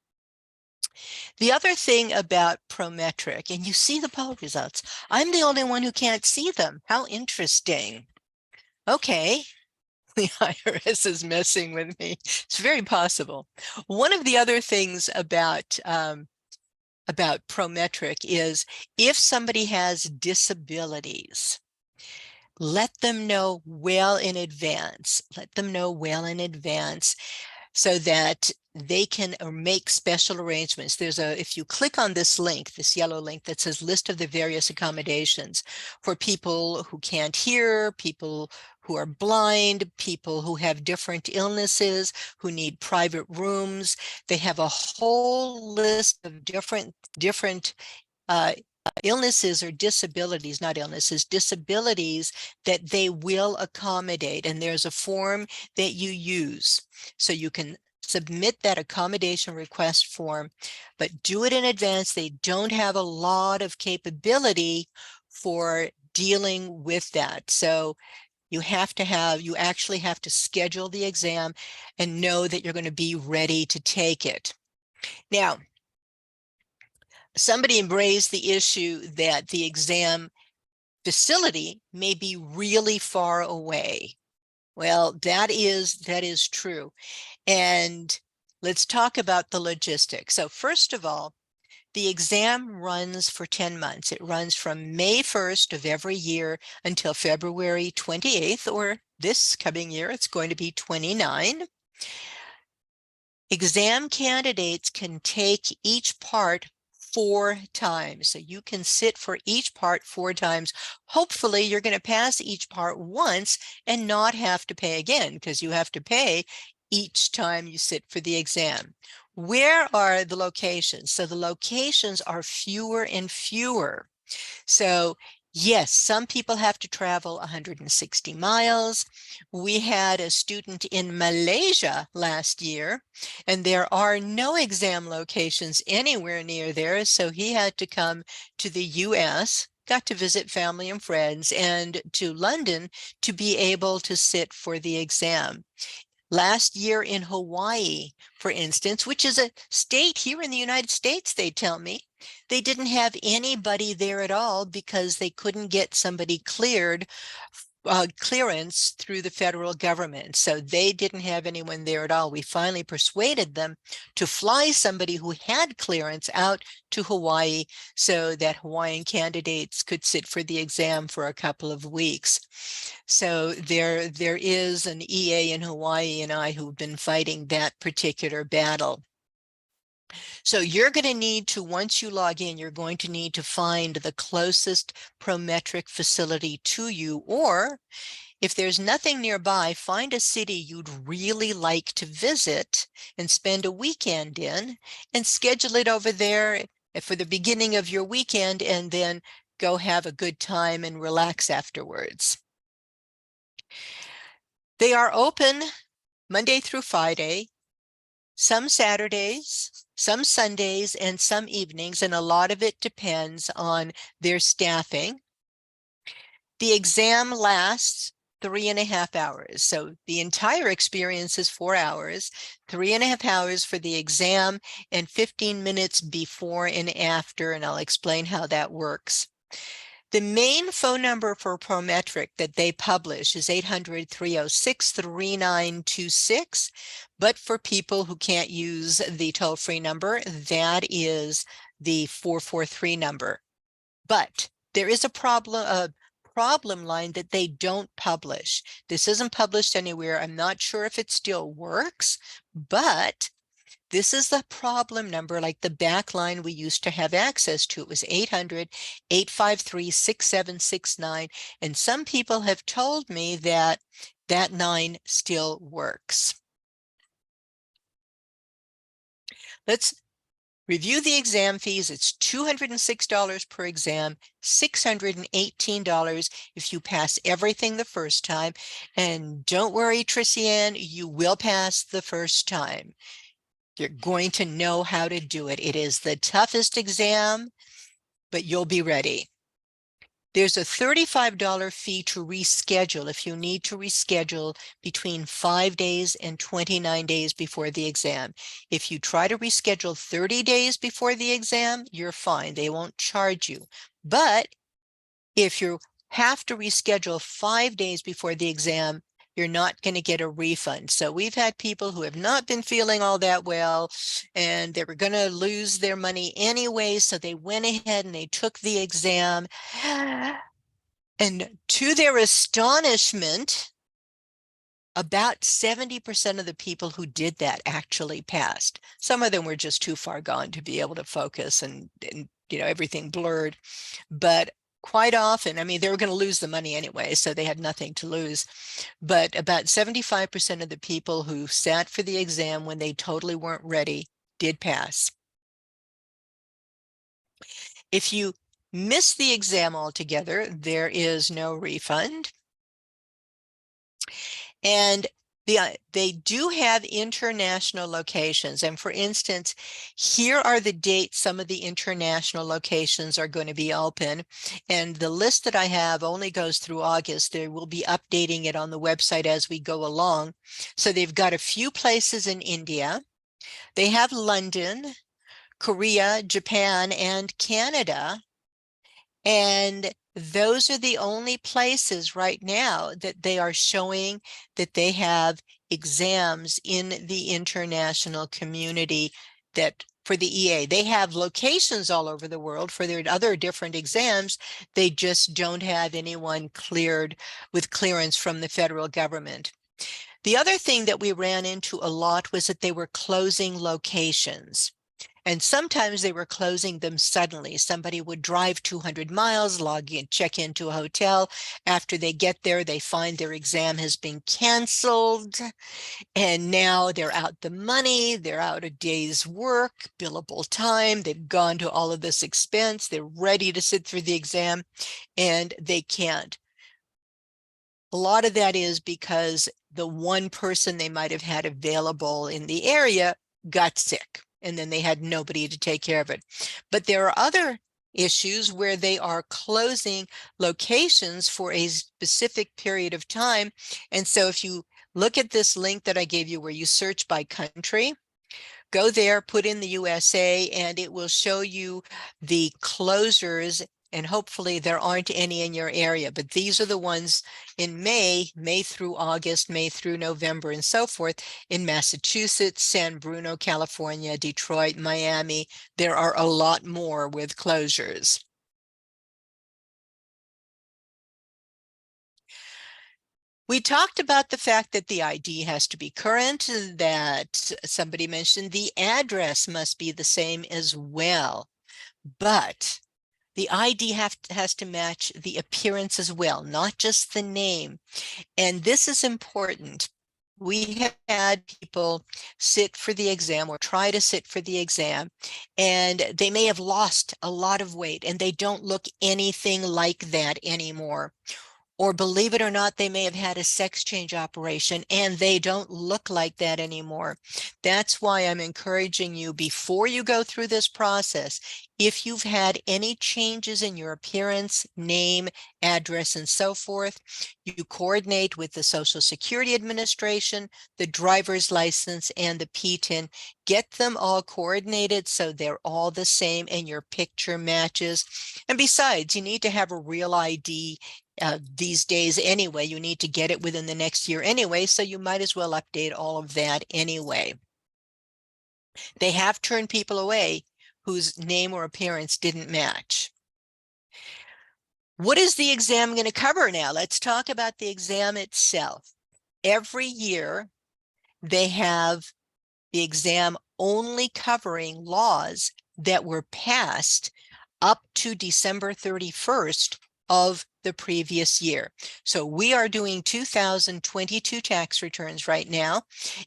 The other thing about Prometric, and you see the poll results, I'm the only one who can't see them. How interesting. Okay. The IRS is messing with me. It's very possible. One of the other things about Prometric is if somebody has disabilities, let them know well in advance. Let them know well in advance so that they can make special arrangements. If you click on this link, this yellow link that says list of the various accommodations for people who can't hear, people who are blind, people who have different illnesses, who need private rooms. They have a whole list of different illnesses or disabilities, not illnesses, disabilities that they will accommodate. And there's a form that you use. So you can submit that accommodation request form, but do it in advance. They don't have a lot of capability for dealing with that. So you actually have to schedule the exam and know that you're going to be ready to take it. Now, somebody raised the issue that the exam facility may be really far away. Well, that is true. And let's talk about the logistics. So first of all, the exam runs for 10 months. It runs from May 1st of every year until February 28th, or this coming year, it's going to be 29. Exam candidates can take each part 4 times. So you can sit for each part 4 times. Hopefully you're going to pass each part once and not have to pay again, because you have to pay each time you sit for the exam. Where are the locations? So the locations are fewer and fewer. So yes, some people have to travel 160 miles. We had a student in Malaysia last year, and there are no exam locations anywhere near there. So he had to come to the US, got to visit family and friends, and to London to be able to sit for the exam. Last year in Hawaii, for instance, which is a state here in the United States, they tell me, they didn't have anybody there at all because they couldn't get somebody clearance through the federal government. So they didn't have anyone there at all. We finally persuaded them to fly somebody who had clearance out to Hawaii so that Hawaiian candidates could sit for the exam for a couple of weeks. So there is an EA in Hawaii and I who've been fighting that particular battle. So you're going to need to, once you log in, you're going to need to find the closest Prometric facility to you, or if there's nothing nearby, find a city you'd really like to visit and spend a weekend in and schedule it over there for the beginning of your weekend, and then go have a good time and relax afterwards. They are open Monday through Friday, some Saturdays, some Sundays, and some evenings, and a lot of it depends on their staffing. The exam lasts 3.5 hours. So the entire experience is 4 hours, 3.5 hours for the exam, and 15 minutes before and after, and I'll explain how that works. The main phone number for Prometric that they publish is 800-306-3926. But for people who can't use the toll-free number, that is the 443 number. But there is a problem line that they don't publish. This isn't published anywhere. I'm not sure if it still works, but this is the problem number, like the back line we used to have access to. It was 800-853-6769. And some people have told me that that 9 still works. Let's review the exam fees. It's $206 per exam, $618 if you pass everything the first time. And don't worry, Trissianne, you will pass the first time. You're going to know how to do it. It is the toughest exam, but you'll be ready. There's a $35 fee to reschedule if you need to reschedule between 5 days and 29 days before the exam. If you try to reschedule 30 days before the exam, you're fine. They won't charge you. But if you have to reschedule 5 days before the exam, you're not going to get a refund. So we've had people who have not been feeling all that well, and they were going to lose their money anyway. So they went ahead and they took the exam. And to their astonishment, about 70% of the people who did that actually passed. Some of them were just too far gone to be able to focus, and everything blurred. But quite often, I mean, they were going to lose the money anyway, so they had nothing to lose. But about 75% of the people who sat for the exam when they totally weren't ready did pass. If you miss the exam altogether, there is no refund. And they do have international locations. And for instance, here are the dates some of the international locations are going to be open. And the list that I have only goes through August. They will be updating it on the website as we go along. So they've got a few places in India. They have London, Korea, Japan, and Canada. And those are the only places right now that they are showing that they have exams in the international community that for the EA. They have locations all over the world for their other different exams. They just don't have anyone cleared with clearance from the federal government. The other thing that we ran into a lot was that they were closing locations. And sometimes they were closing them suddenly. Somebody would drive 200 miles, log in, check into a hotel. After they get there, they find their exam has been canceled. And now they're out the money, they're out a day's work, billable time. They've gone to all of this expense. They're ready to sit through the exam, and they can't. A lot of that is because the one person they might have had available in the area got sick, and then they had nobody to take care of it. But there are other issues where they are closing locations for a specific period of time. And so if you look at this link that I gave you where you search by country, go there, put in the USA, and it will show you the closures. And hopefully there aren't any in your area, but these are the ones in May through August, May through November, and so forth. In Massachusetts, San Bruno, California, Detroit, Miami, there are a lot more with closures. We talked about the fact that the ID has to be current, that somebody mentioned the address must be the same as well, but the ID has to match the appearance as well, not just the name. And this is important. We have had people sit for the exam or try to sit for the exam, and they may have lost a lot of weight and they don't look anything like that anymore. Or believe it or not, they may have had a sex change operation and they don't look like that anymore. That's why I'm encouraging you, before you go through this process, If you've had any changes in your appearance, name, address, and so forth, you coordinate with the Social Security Administration, the driver's license, and the PTIN. Get them all coordinated so they're all the same and your picture matches. And besides, you need to have a real ID these days anyway. You need to get it within the next year anyway, so you might as well update all of that anyway. They have turned people away whose name or appearance didn't match. What is the exam going to cover now? Let's talk about the exam itself. Every year, they have the exam only covering laws that were passed up to December 31st of the previous year. So we are doing 2022 tax returns right now,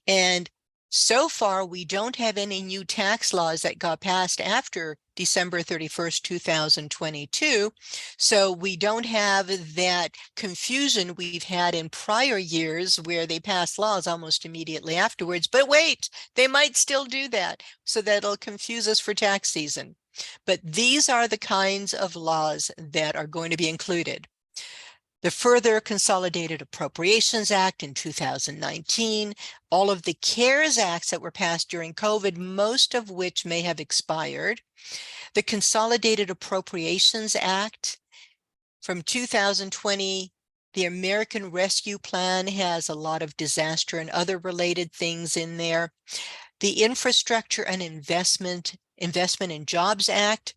and so far, we don't have any new tax laws that got passed after December 31st, 2022. So we don't have that confusion we've had in prior years where they pass laws almost immediately afterwards. But wait, they might still do that. So that'll confuse us for tax season. But these are the kinds of laws that are going to be included. The further Consolidated Appropriations Act in 2019, all of the CARES Acts that were passed during COVID, most of which may have expired. The Consolidated Appropriations Act from 2020, the American Rescue Plan has a lot of disaster and other related things in there. The Infrastructure and Investment and Jobs Act,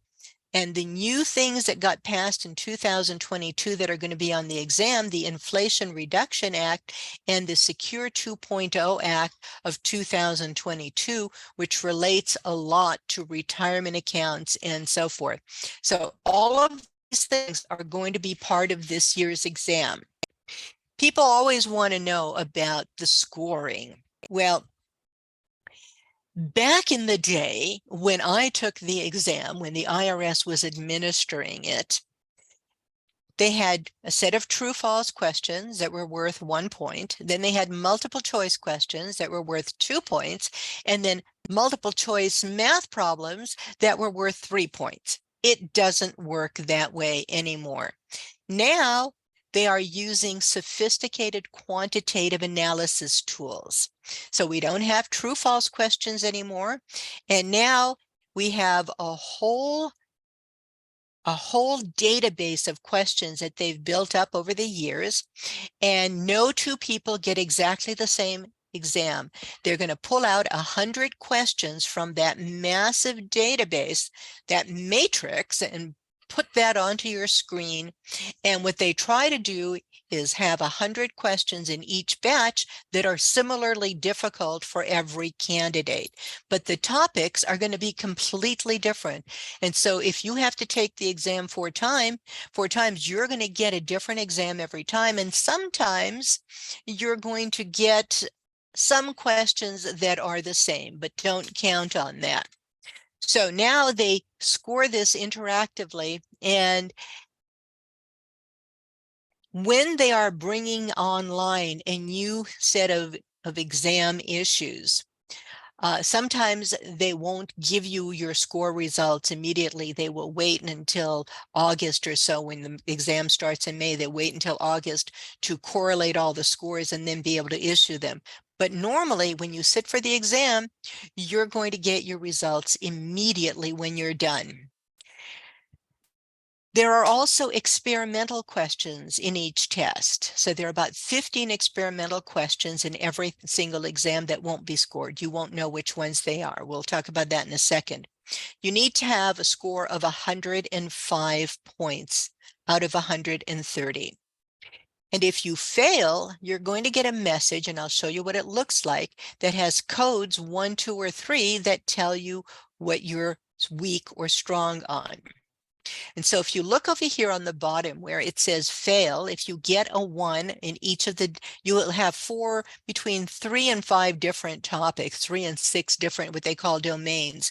and the new things that got passed in 2022 that are going to be on the exam, the Inflation Reduction Act and the Secure 2.0 Act of 2022, which relates a lot to retirement accounts and so forth. So all of these things are going to be part of this year's exam. People always want to know about the scoring. Well, back in the day, when I took the exam, when the IRS was administering it, they had a set of true-false questions that were worth 1 point. Then they had multiple choice questions that were worth 2 points, and then multiple choice math problems that were worth 3 points. It doesn't work that way anymore. Now, they are using sophisticated quantitative analysis tools. So we don't have true-false questions anymore. And now we have a whole database of questions that they've built up over the years, and no two people get exactly the same exam. They're going to pull out 100 questions from that massive database, that matrix, and put that onto your screen. And what they try to do is have 100 questions in each batch that are similarly difficult for every candidate. But the topics are going to be completely different. And so if you have to take the exam 4 times, you're going to get a different exam every time. And sometimes you're going to get some questions that are the same, but don't count on that. So now they score this interactively, and when they are bringing online a new set of exam issues, sometimes they won't give you your score results immediately. They will wait until August or so. When the exam starts in May, they wait until August to correlate all the scores and then be able to issue them. But normally, when you sit for the exam, you're going to get your results immediately when you're done. There are also experimental questions in each test. So there are about 15 experimental questions in every single exam that won't be scored. You won't know which ones they are. We'll talk about that in a second. You need to have a score of 105 points out of 130. And if you fail, you're going to get a message, and I'll show you what it looks like, that has codes 1, 2, or 3 that tell you what you're weak or strong on. And so if you look over here on the bottom where it says fail, if you get a 1 in each of the, you will have between 3 and 5 different topics, 3 and 6 different, what they call domains.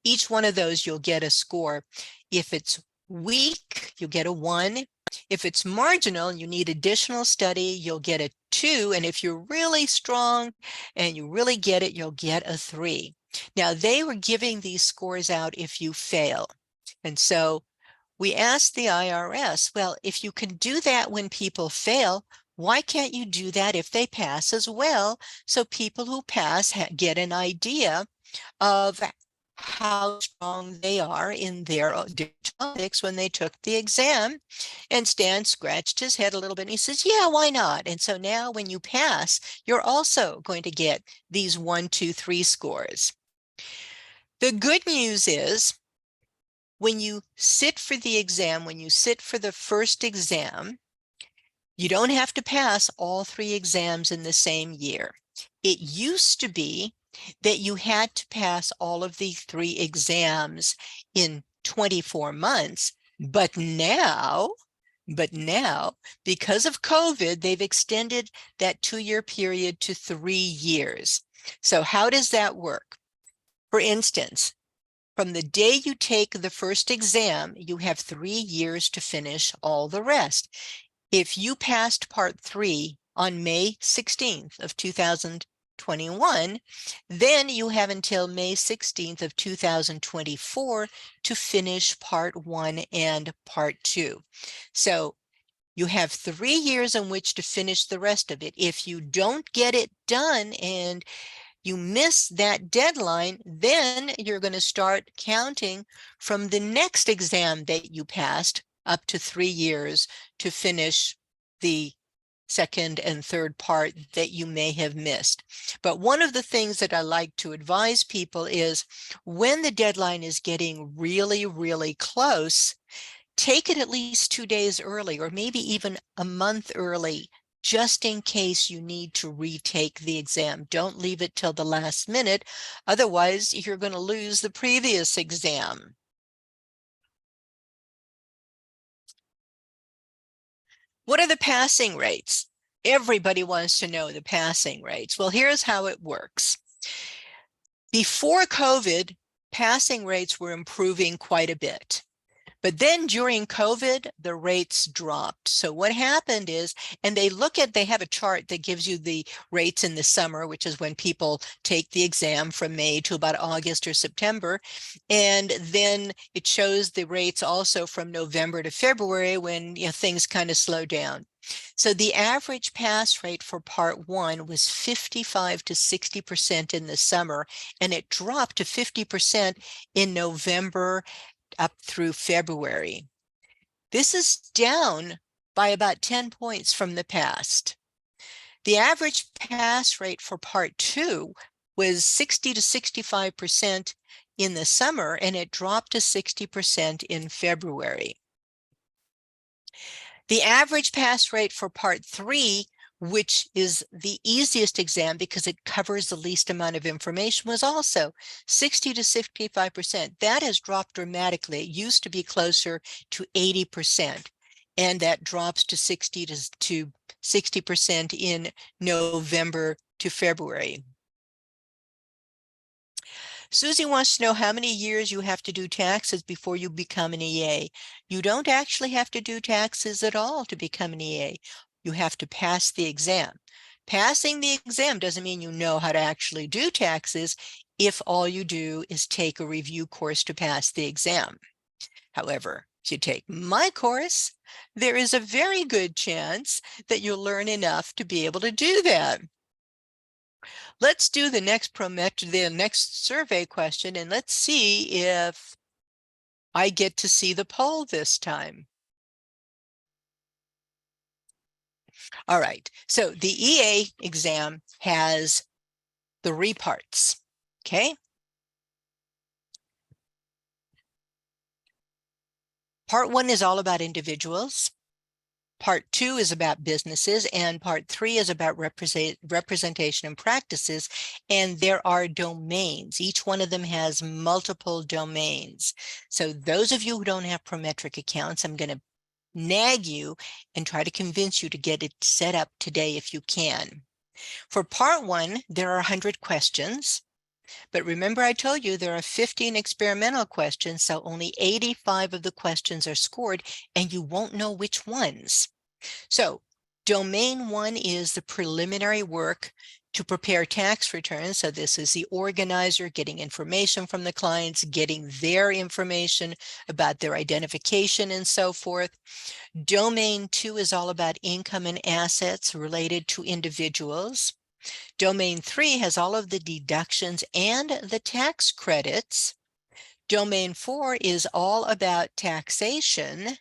Each one of those, you'll get a score. If it's weak, you get a 1. If it's marginal, you need additional study, you'll get a 2. And if you're really strong and you really get it, you'll get a 3. Now, they were giving these scores out if you fail. And so we asked the IRS, well, if you can do that when people fail, why can't you do that if they pass as well? So people who pass get an idea of how strong they are in their topics when they took the exam. And Stan scratched his head a little bit and he says, yeah, why not? And so now when you pass, you're also going to get these 1, 2, 3 scores. The good news is when you sit for the exam, when you sit for the first exam, you don't have to pass all 3 exams in the same year. It used to be that you had to pass all of the 3 exams in 24 months, but now, because of COVID, they've extended that 2-year period to 3 years. So how does that work? For instance, from the day you take the first exam, you have 3 years to finish all the rest. If you passed part 3 on May 16th of 2021, then you have until May 16th of 2024 to finish part 1 and part 2. So you have 3 years in which to finish the rest of it. If you don't get it done and you miss that deadline, then you're going to start counting from the next exam that you passed up to 3 years to finish the second and third part that you may have missed. But one of the things that I like to advise people is when the deadline is getting really, really close, take it at least 2 days early or maybe even a month early, just in case you need to retake the exam. Don't leave it till the last minute. Otherwise, you're going to lose the previous exam. What are the passing rates? Everybody wants to know the passing rates. Well, here's how it works. Before COVID, passing rates were improving quite a bit. But then during COVID, the rates dropped. So what happened is, and they have a chart that gives you the rates in the summer, which is when people take the exam from May to about August or September. And then it shows the rates also from November to February when things kind of slow down. So the average pass rate for part 1 was 55 to 60% in the summer, and it dropped to 50% in November up through February. This is down by about 10 points from the past. The average pass rate for part 2 was 60 to 65% in the summer, and it dropped to 60% in February. The average pass rate for part 3, which is the easiest exam because it covers the least amount of information, was also 60 to 65%. That has dropped dramatically. It used to be closer to 80%, and that drops to 60 to 60% in November to February. Susie wants to know how many years you have to do taxes before you become an EA. You don't actually have to do taxes at all to become an EA. You have to pass the exam. Passing the exam doesn't mean you know how to actually do taxes if all you do is take a review course to pass the exam. However, if you take my course, there is a very good chance that you'll learn enough to be able to do that. Let's do the next survey question, and let's see if I get to see the poll this time. All right, so the EA exam has 3 parts, okay? Part 1 is all about individuals. Part 2 is about businesses, and part 3 is about representation and practices. And there are domains. Each one of them has multiple domains. So those of you who don't have Prometric accounts, I'm going to nag you and try to convince you to get it set up today if you can. For part 1, there are 100 questions. But remember, I told you there are 15 experimental questions, so only 85 of the questions are scored, and you won't know which ones. So Domain 1 is the preliminary work to prepare tax returns. So this is the organizer getting information from the clients, getting their information about their identification and so forth. Domain 2 is all about income and assets related to individuals. Domain 3 has all of the deductions and the tax credits. Domain 4 is all about taxation.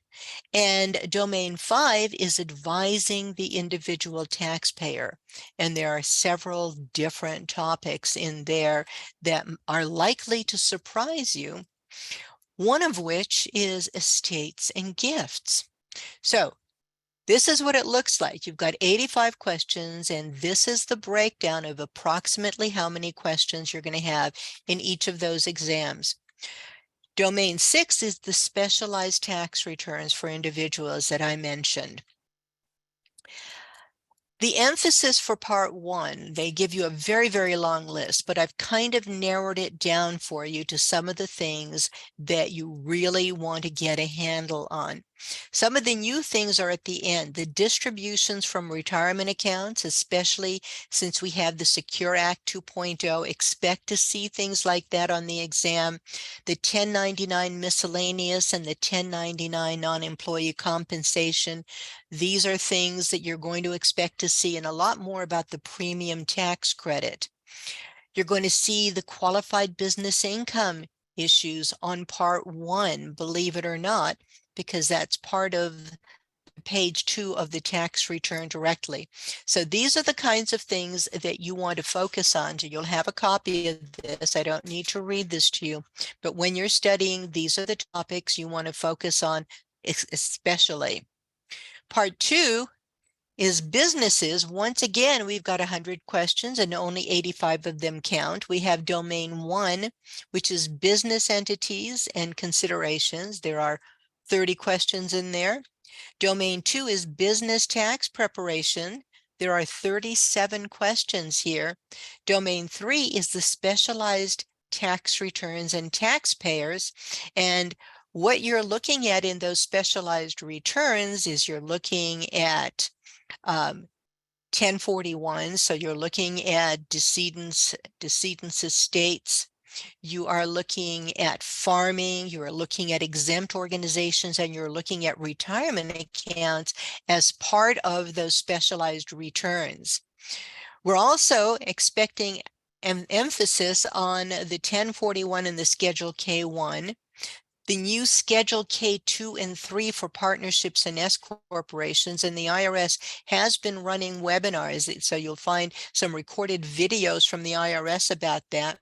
And Domain 5 is advising the individual taxpayer. And there are several different topics in there that are likely to surprise you, one of which is estates and gifts. So this is what it looks like. You've got 85 questions, and this is the breakdown of approximately how many questions you're going to have in each of those exams. Domain 6 is the specialized tax returns for individuals that I mentioned. The emphasis for part 1, they give you a very, very long list, but I've kind of narrowed it down for you to some of the things that you really want to get a handle on. Some of the new things are at the end. The distributions from retirement accounts, especially since we have the Secure Act 2.0, expect to see things like that on the exam. The 1099 miscellaneous and the 1099 non-employee compensation. These are things that you're going to expect to see, and a lot more about the premium tax credit. You're going to see the qualified business income issues on part 1, believe it or not, because that's part of page 2 of the tax return directly. So these are the kinds of things that you want to focus on. So you'll have a copy of this. I don't need to read this to you, but when you're studying, these are the topics you want to focus on, especially. Part 2 is businesses. Once again, we've got 100 questions and only 85 of them count. We have domain 1, which is business entities and considerations. There are 30 questions in there. Domain 2 is business tax preparation. There are 37 questions here. Domain 3 is the specialized tax returns and taxpayers. And what you're looking at in those specialized returns is you're looking at 1041. So you're looking at decedents' estates. You are looking at farming, you are looking at exempt organizations, and you're looking at retirement accounts as part of those specialized returns. We're also expecting an emphasis on the 1041 and the Schedule K1. The new Schedule K2 and 3 for partnerships and S corporations, and the IRS has been running webinars, so you'll find some recorded videos from the IRS about that.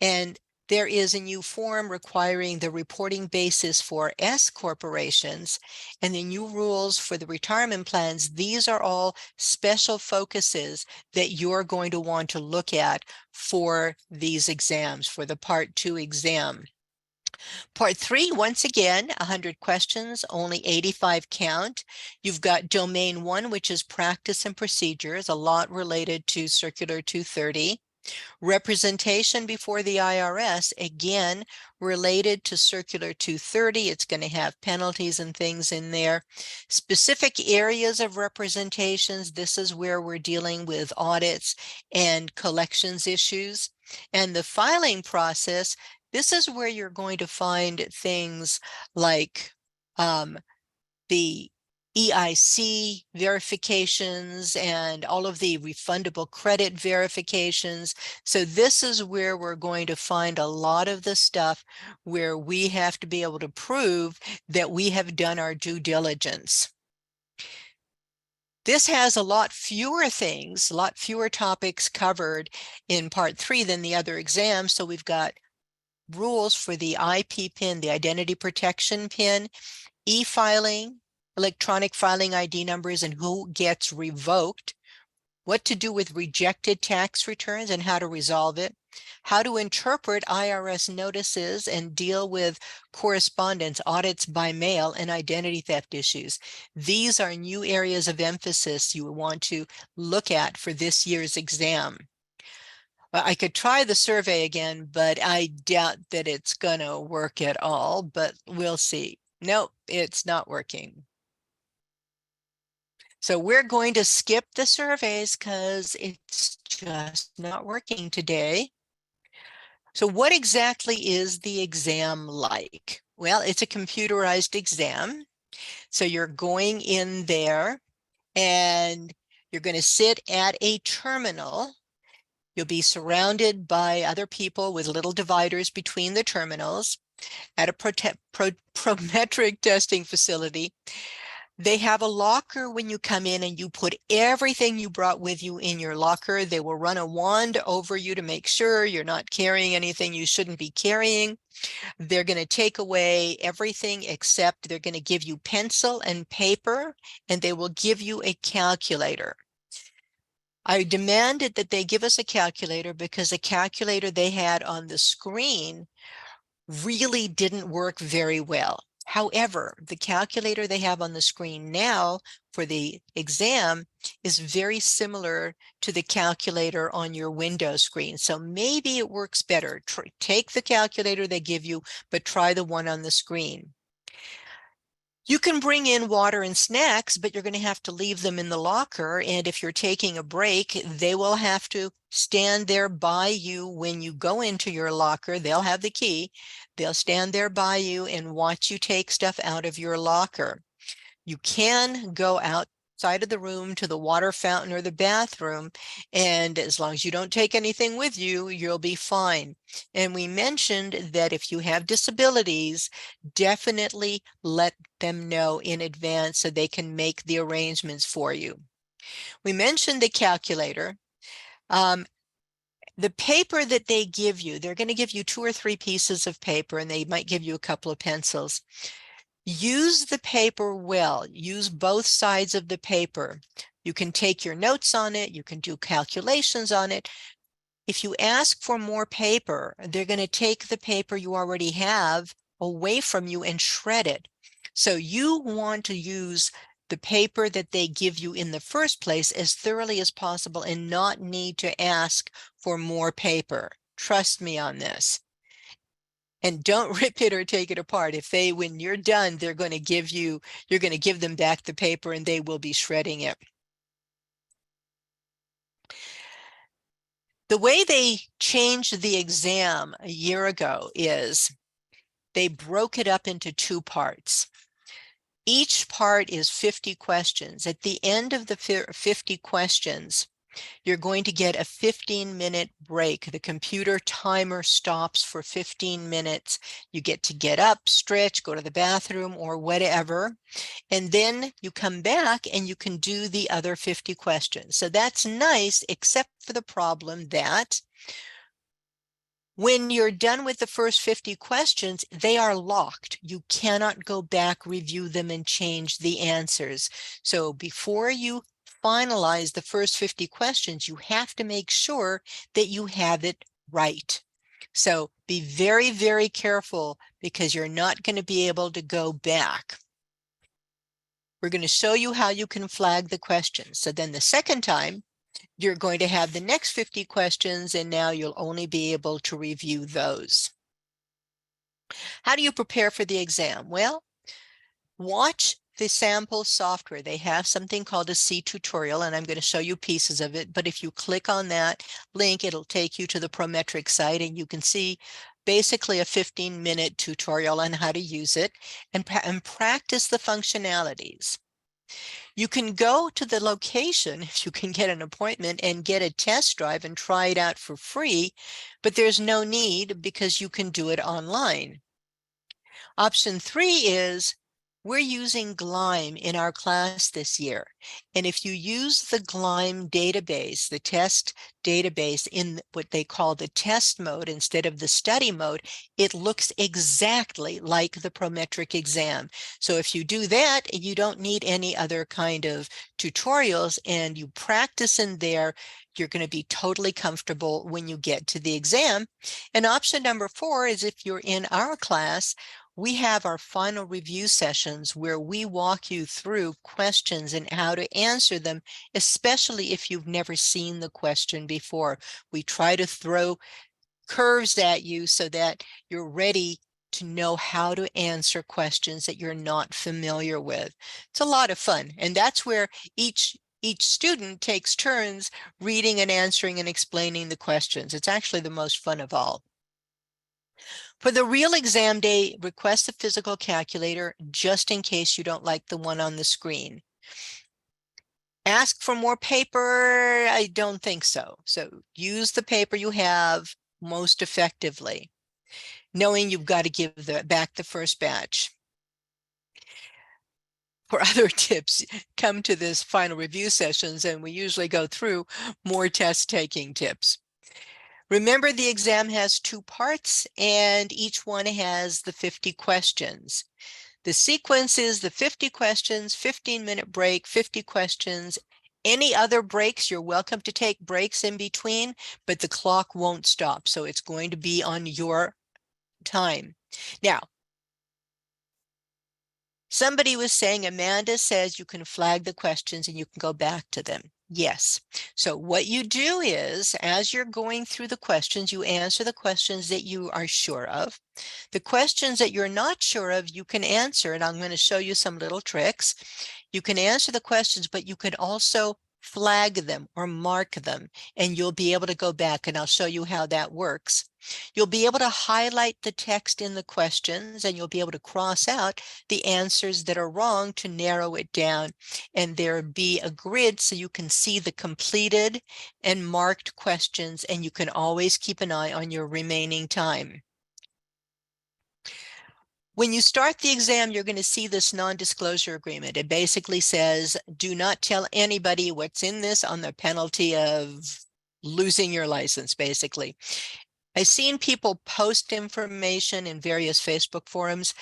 And there is a new form requiring the reporting basis for S corporations and the new rules for the retirement plans. These are all special focuses that you're going to want to look at for these exams, for the Part 2 exam. Part 3, once again, 100 questions, only 85 count. You've got domain 1, which is practice and procedures, a lot related to Circular 230. Representation before the IRS, again, related to Circular 230. It's going to have penalties and things in there. Specific areas of representations, this is where we're dealing with audits and collections issues. And the filing process, this is where you're going to find things like the EIC verifications and all of the refundable credit verifications. So this is where we're going to find a lot of the stuff where we have to be able to prove that we have done our due diligence. This has a lot fewer things, a lot fewer topics covered in Part 3 than the other exams. So we've got rules for the IP PIN, the identity protection PIN, e-filing, electronic filing ID numbers and who gets revoked, what to do with rejected tax returns and how to resolve it, how to interpret IRS notices and deal with correspondence, audits by mail, and identity theft issues. These are new areas of emphasis you want to look at for this year's exam. Well, I could try the survey again, but I doubt that it's going to work at all, but we'll see. Nope, it's not working. So we're going to skip the surveys because it's just not working today. So what exactly is the exam like? Well, it's a computerized exam. So you're going in there and you're going to sit at a terminal. You'll be surrounded by other people with little dividers between the terminals at a Prometric testing facility. They have a locker when you come in, and you put everything you brought with you in your locker. They will run a wand over you to make sure you're not carrying anything you shouldn't be carrying. They're going to take away everything except they're going to give you pencil and paper, and they will give you a calculator. I demanded that they give us a calculator because the calculator they had on the screen really didn't work very well. However, the calculator they have on the screen now for the exam is very similar to the calculator on your Windows screen. So maybe it works better. Take the calculator they give you, but try the one on the screen. You can bring in water and snacks, but you're going to have to leave them in the locker. And if you're taking a break, they will have to stand there by you when you go into your locker. They'll have the key. They'll stand there by you and watch you take stuff out of your locker. You can go outside of the room to the water fountain or the bathroom, and as long as you don't take anything with you, you'll be fine. And we mentioned that if you have disabilities, definitely let them know in advance so they can make the arrangements for you. We mentioned the calculator. The paper that they give you, they're going to give you 2 or 3 pieces of paper, and they might give you a couple of pencils. Use the paper well. Use both sides of the paper. You can take your notes on it. You can do calculations on it. If you ask for more paper, they're going to take the paper you already have away from you and shred it. So you want to use the paper that they give you in the first place as thoroughly as possible and not need to ask for more paper. Trust me on this. And don't rip it or take it apart. If they, when you're done, they're going to give you, you're going to give them back the paper and they will be shredding it. The way they changed the exam a year ago is they broke it up into 2 parts. Each part is 50 questions. At the end of the 50 questions, you're going to get a 15-minute break. The computer timer stops for 15 minutes. You get to get up, stretch, go to the bathroom or whatever. And then you come back and you can do the other 50 questions. So that's nice, except for the problem that when you're done with the first 50 questions, they are locked. You cannot go back, review them, and change the answers. So before you finalize the first 50 questions, you have to make sure that you have it right. So be very, very careful because you're not going to be able to go back. We're going to show you how you can flag the questions. So then the second time, you're going to have the next 50 questions, and now you'll only be able to review those. How do you prepare for the exam? Well, watch the sample software. They have something called a C tutorial, and I'm going to show you pieces of it. But if you click on that link, it'll take you to the Prometric site, and you can see basically a 15-minute tutorial on how to use it and practice the functionalities. You can go to the location if you can get an appointment and get a test drive and try it out for free, but there's no need because you can do it online. Option 3 is we're using GLIME in our class this year. And if you use the GLIME database, the test database in what they call the test mode instead of the study mode, it looks exactly like the Prometric exam. So if you do that, you don't need any other kind of tutorials and you practice in there, you're going to be totally comfortable when you get to the exam. And option number 4 is if you're in our class, we have our final review sessions where we walk you through questions and how to answer them, especially if you've never seen the question before. We try to throw curves at you so that you're ready to know how to answer questions that you're not familiar with. It's a lot of fun. And that's where each student takes turns reading and answering and explaining the questions. It's actually the most fun of all. For the real exam day, request a physical calculator just in case you don't like the one on the screen. Ask for more paper? I don't think so. So use the paper you have most effectively, knowing you've got to give back the first batch. For other tips, come to this final review sessions, and we usually go through more test taking tips. Remember, the exam has 2 parts, and each one has the 50 questions. The sequence is the 50 questions, 15-minute break, 50 questions. Any other breaks, you're welcome to take breaks in between, but the clock won't stop. So it's going to be on your time. Now, somebody was saying, Amanda says you can flag the questions and you can go back to them. Yes. So what you do is, as you're going through the questions, you answer the questions that you are sure of. The questions that you're not sure of, you can answer, and I'm going to show you some little tricks. You can answer the questions, but you can also flag them or mark them, and you'll be able to go back, and I'll show you how that works. You'll be able to highlight the text in the questions, and you'll be able to cross out the answers that are wrong to narrow it down. And there'll be a grid so you can see the completed and marked questions, and you can always keep an eye on your remaining time. When you start the exam, you're going to see this non-disclosure agreement. It basically says, do not tell anybody what's in this on the penalty of losing your license, basically. I've seen people post information in various Facebook forums.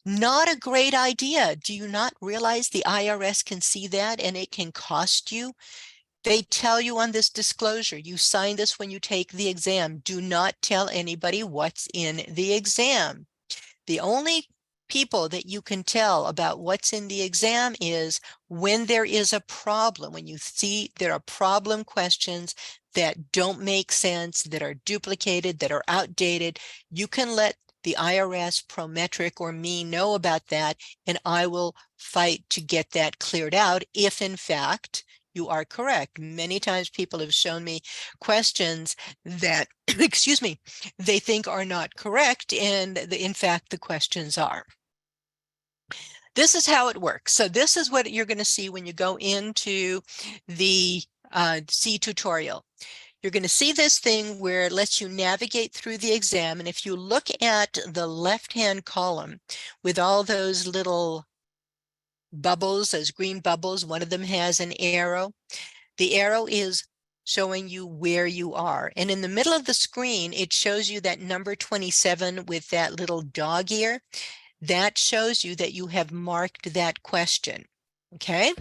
Not a great idea. Do you not realize the IRS can see that and it can cost you? They tell you on this disclosure, you sign this when you take the exam. Do not tell anybody what's in the exam. The only people that you can tell about what's in the exam is when there is a problem, when you see there are problem questions that don't make sense, that are duplicated, that are outdated. You can let the IRS, Prometric, or me know about that, and I will fight to get that cleared out if, in fact, you are correct. Many times people have shown me questions that, excuse me, they think are not correct, and in fact, the questions are. This is how it works. So this is what you're going to see when you go into the C tutorial. You're going to see this thing where it lets you navigate through the exam. And if you look at the left-hand column with all those little bubbles, those green bubbles, one of them has an arrow. The arrow is showing you where you are. And in the middle of the screen, it shows you that number 27 with that little dog ear. That shows you that you have marked that question. Okay.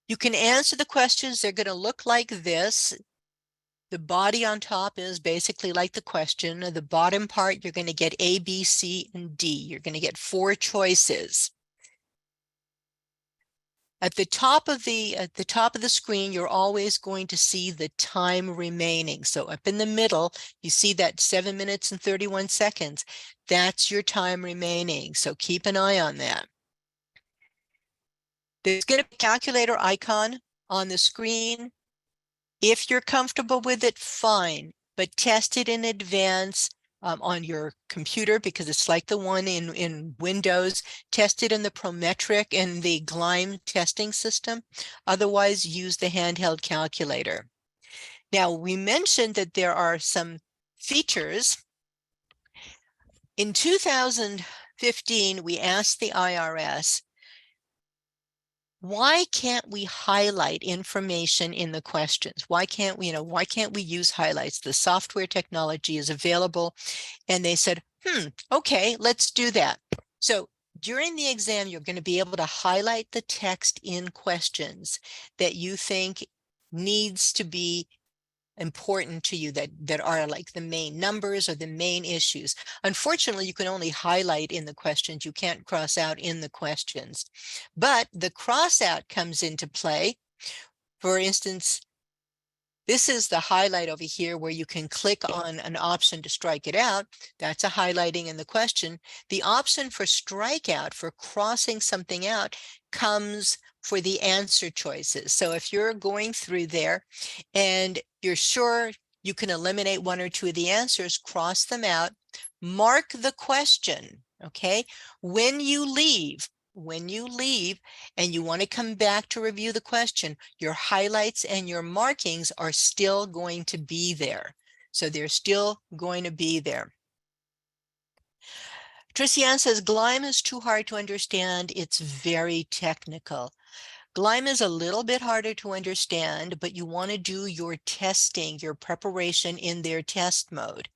You can answer the questions. They're going to look like this. The body on top is basically like the question. The bottom part, you're going to get A, B, C, and D. You're going to get 4 choices. At the top of the screen, you're always going to see the time remaining. So up in the middle, you see that 7 minutes and 31 seconds. That's your time remaining. So keep an eye on that. There's going to be a calculator icon on the screen. If you're comfortable with it, fine, but test it in advance on your computer, because it's like the one in Windows. Test it in the Prometric and the Gleim testing system. Otherwise, use the handheld calculator. Now, we mentioned that there are some features. In 2015, we asked the IRS, why can't we highlight information in the questions? Why can't we, why can't we use highlights? The software technology is available. And they said, okay, let's do that. So during the exam, you're going to be able to highlight the text in questions that you think needs to be important to you, that are like the main numbers or the main issues. Unfortunately, you can only highlight in the questions. You can't cross out in the questions. But the cross out comes into play. For instance, This is the highlight over here where you can click on an option to strike it out. That's a highlighting in the question. The option for strikeout, for crossing something out, comes for the answer choices. So if you're going through there and you're sure you can eliminate one or two of the answers, cross them out, mark the question, okay? When you leave and you want to come back to review the question, your highlights and your markings are still going to be there. So they're still going to be there. Tricianne says, GLIME is too hard to understand. It's very technical. GLIME is a little bit harder to understand, but you want to do your testing, your preparation in their test mode.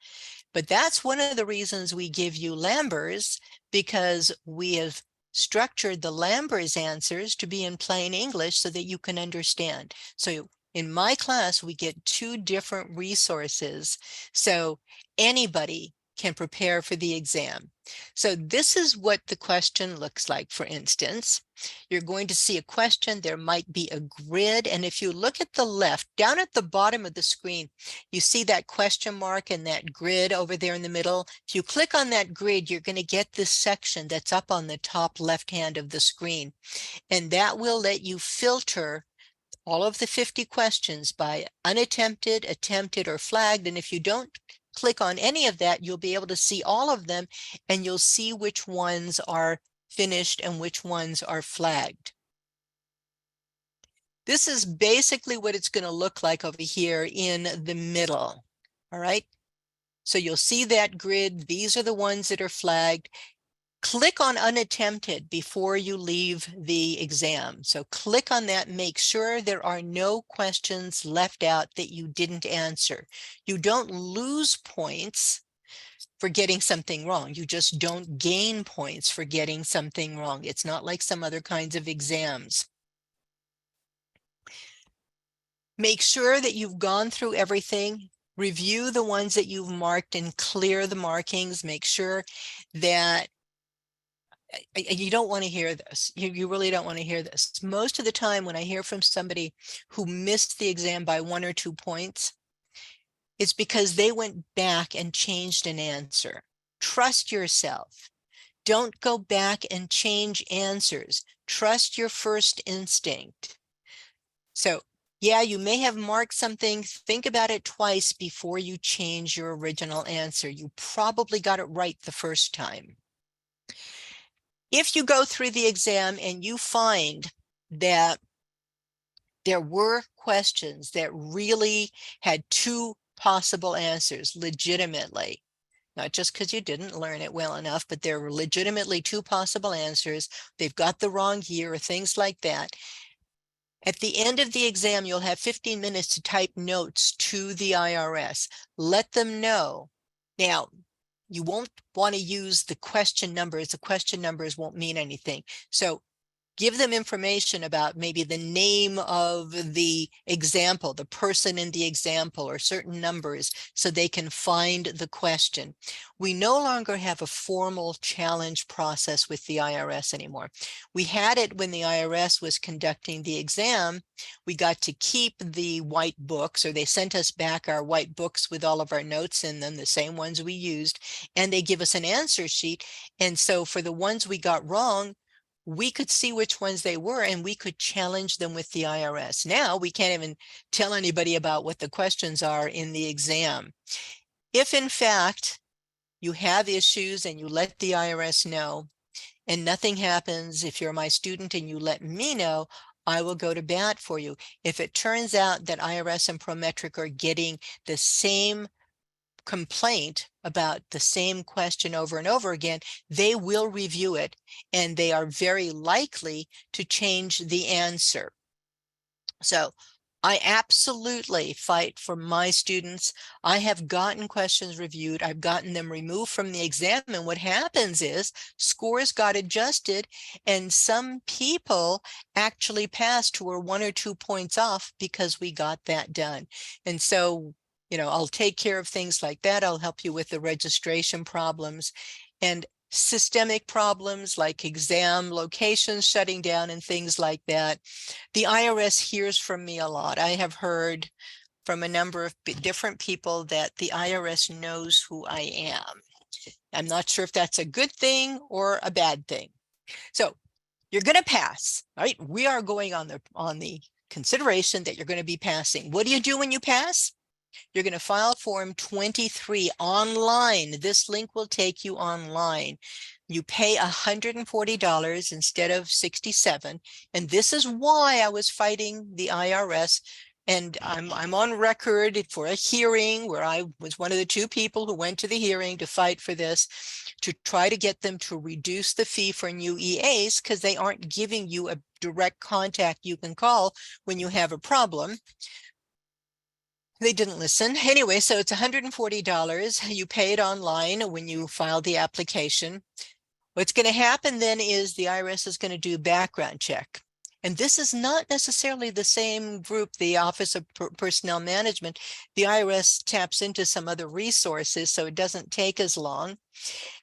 But that's one of the reasons we give you Lambers, because we have structured the Lambers answers to be in plain English so that you can understand. So in my class, we get 2 different resources, so anybody can prepare for the exam. So this is what the question looks like. For instance, you're going to see a question, there might be a grid, and if you look at the left, down at the bottom of the screen, you see that question mark and that grid over there in the middle. If you click on that grid, you're going to get this section that's up on the top left hand of the screen, and that will let you filter all of the 50 questions by unattempted, attempted, or flagged. And if you don't click on any of that, you'll be able to see all of them, and you'll see which ones are finished and which ones are flagged. This is basically what it's going to look like over here in the middle. All right. So you'll see that grid. These are the ones that are flagged. Click on unattempted before you leave the exam. So click on that, make sure there are no questions left out that you didn't answer. You don't lose points for getting something wrong. You just don't gain points for getting something wrong. It's not like some other kinds of exams. Make sure that you've gone through everything. Review the ones that you've marked and clear the markings. Make sure that you don't want to hear this. You really don't want to hear this. Most of the time when I hear from somebody who missed the exam by 1 or 2 points, it's because they went back and changed an answer. Trust yourself. Don't go back and change answers. Trust your first instinct. So yeah, you may have marked something. Think about it twice before you change your original answer. You probably got it right the first time. If you go through the exam and you find that there were questions that really had 2 possible answers legitimately, not just because you didn't learn it well enough, but there were legitimately 2 possible answers, they've got the wrong year or things like that. At the end of the exam, you'll have 15 minutes to type notes to the IRS. Let them know. Now, you won't want to use the question numbers. The question numbers won't mean anything. So give them information about maybe the name of the example, the person in the example, or certain numbers so they can find the question. We no longer have a formal challenge process with the IRS anymore. We had it when the IRS was conducting the exam. We got to keep the white books, or they sent us back our white books with all of our notes in them, the same ones we used, and they give us an answer sheet. And so for the ones we got wrong, we could see which ones they were and we could challenge them with the IRS. Now we can't even tell anybody about what the questions are in the exam. If in fact you have issues and you let the IRS know and nothing happens, if you're my student and you let me know, I will go to bat for you. If it turns out that IRS and Prometric are getting the same complaint about the same question over and over again, they will review it and they are very likely to change the answer. So I absolutely fight for my students. I have gotten questions reviewed. I've gotten them removed from the exam. And what happens is scores got adjusted and some people actually passed who were 1 or 2 points off because we got that done. And so, you know, I'll take care of things like that. I'll help you with the registration problems and systemic problems like exam locations shutting down and things like that. The IRS hears from me a lot. I have heard from a number of different people that the IRS knows who I am. I'm not sure if that's a good thing or a bad thing. So you're going to pass, right? We are going on the consideration that you're going to be passing. What do you do when you pass? You're going to file Form 23 online. This link will take you online. You pay $140 instead of $67. And this is why I was fighting the IRS. And I'm on record for a hearing where I was one of the two people who went to the hearing to fight for this, to try to get them to reduce the fee for new EAs because they aren't giving you a direct contact you can call when you have a problem. They didn't listen. Anyway, so it's $140. You pay it online when you file the application. What's going to happen then is the IRS is going to do background check. And this is not necessarily the same group, the Office of Personnel Management. The IRS taps into some other resources, so it doesn't take as long.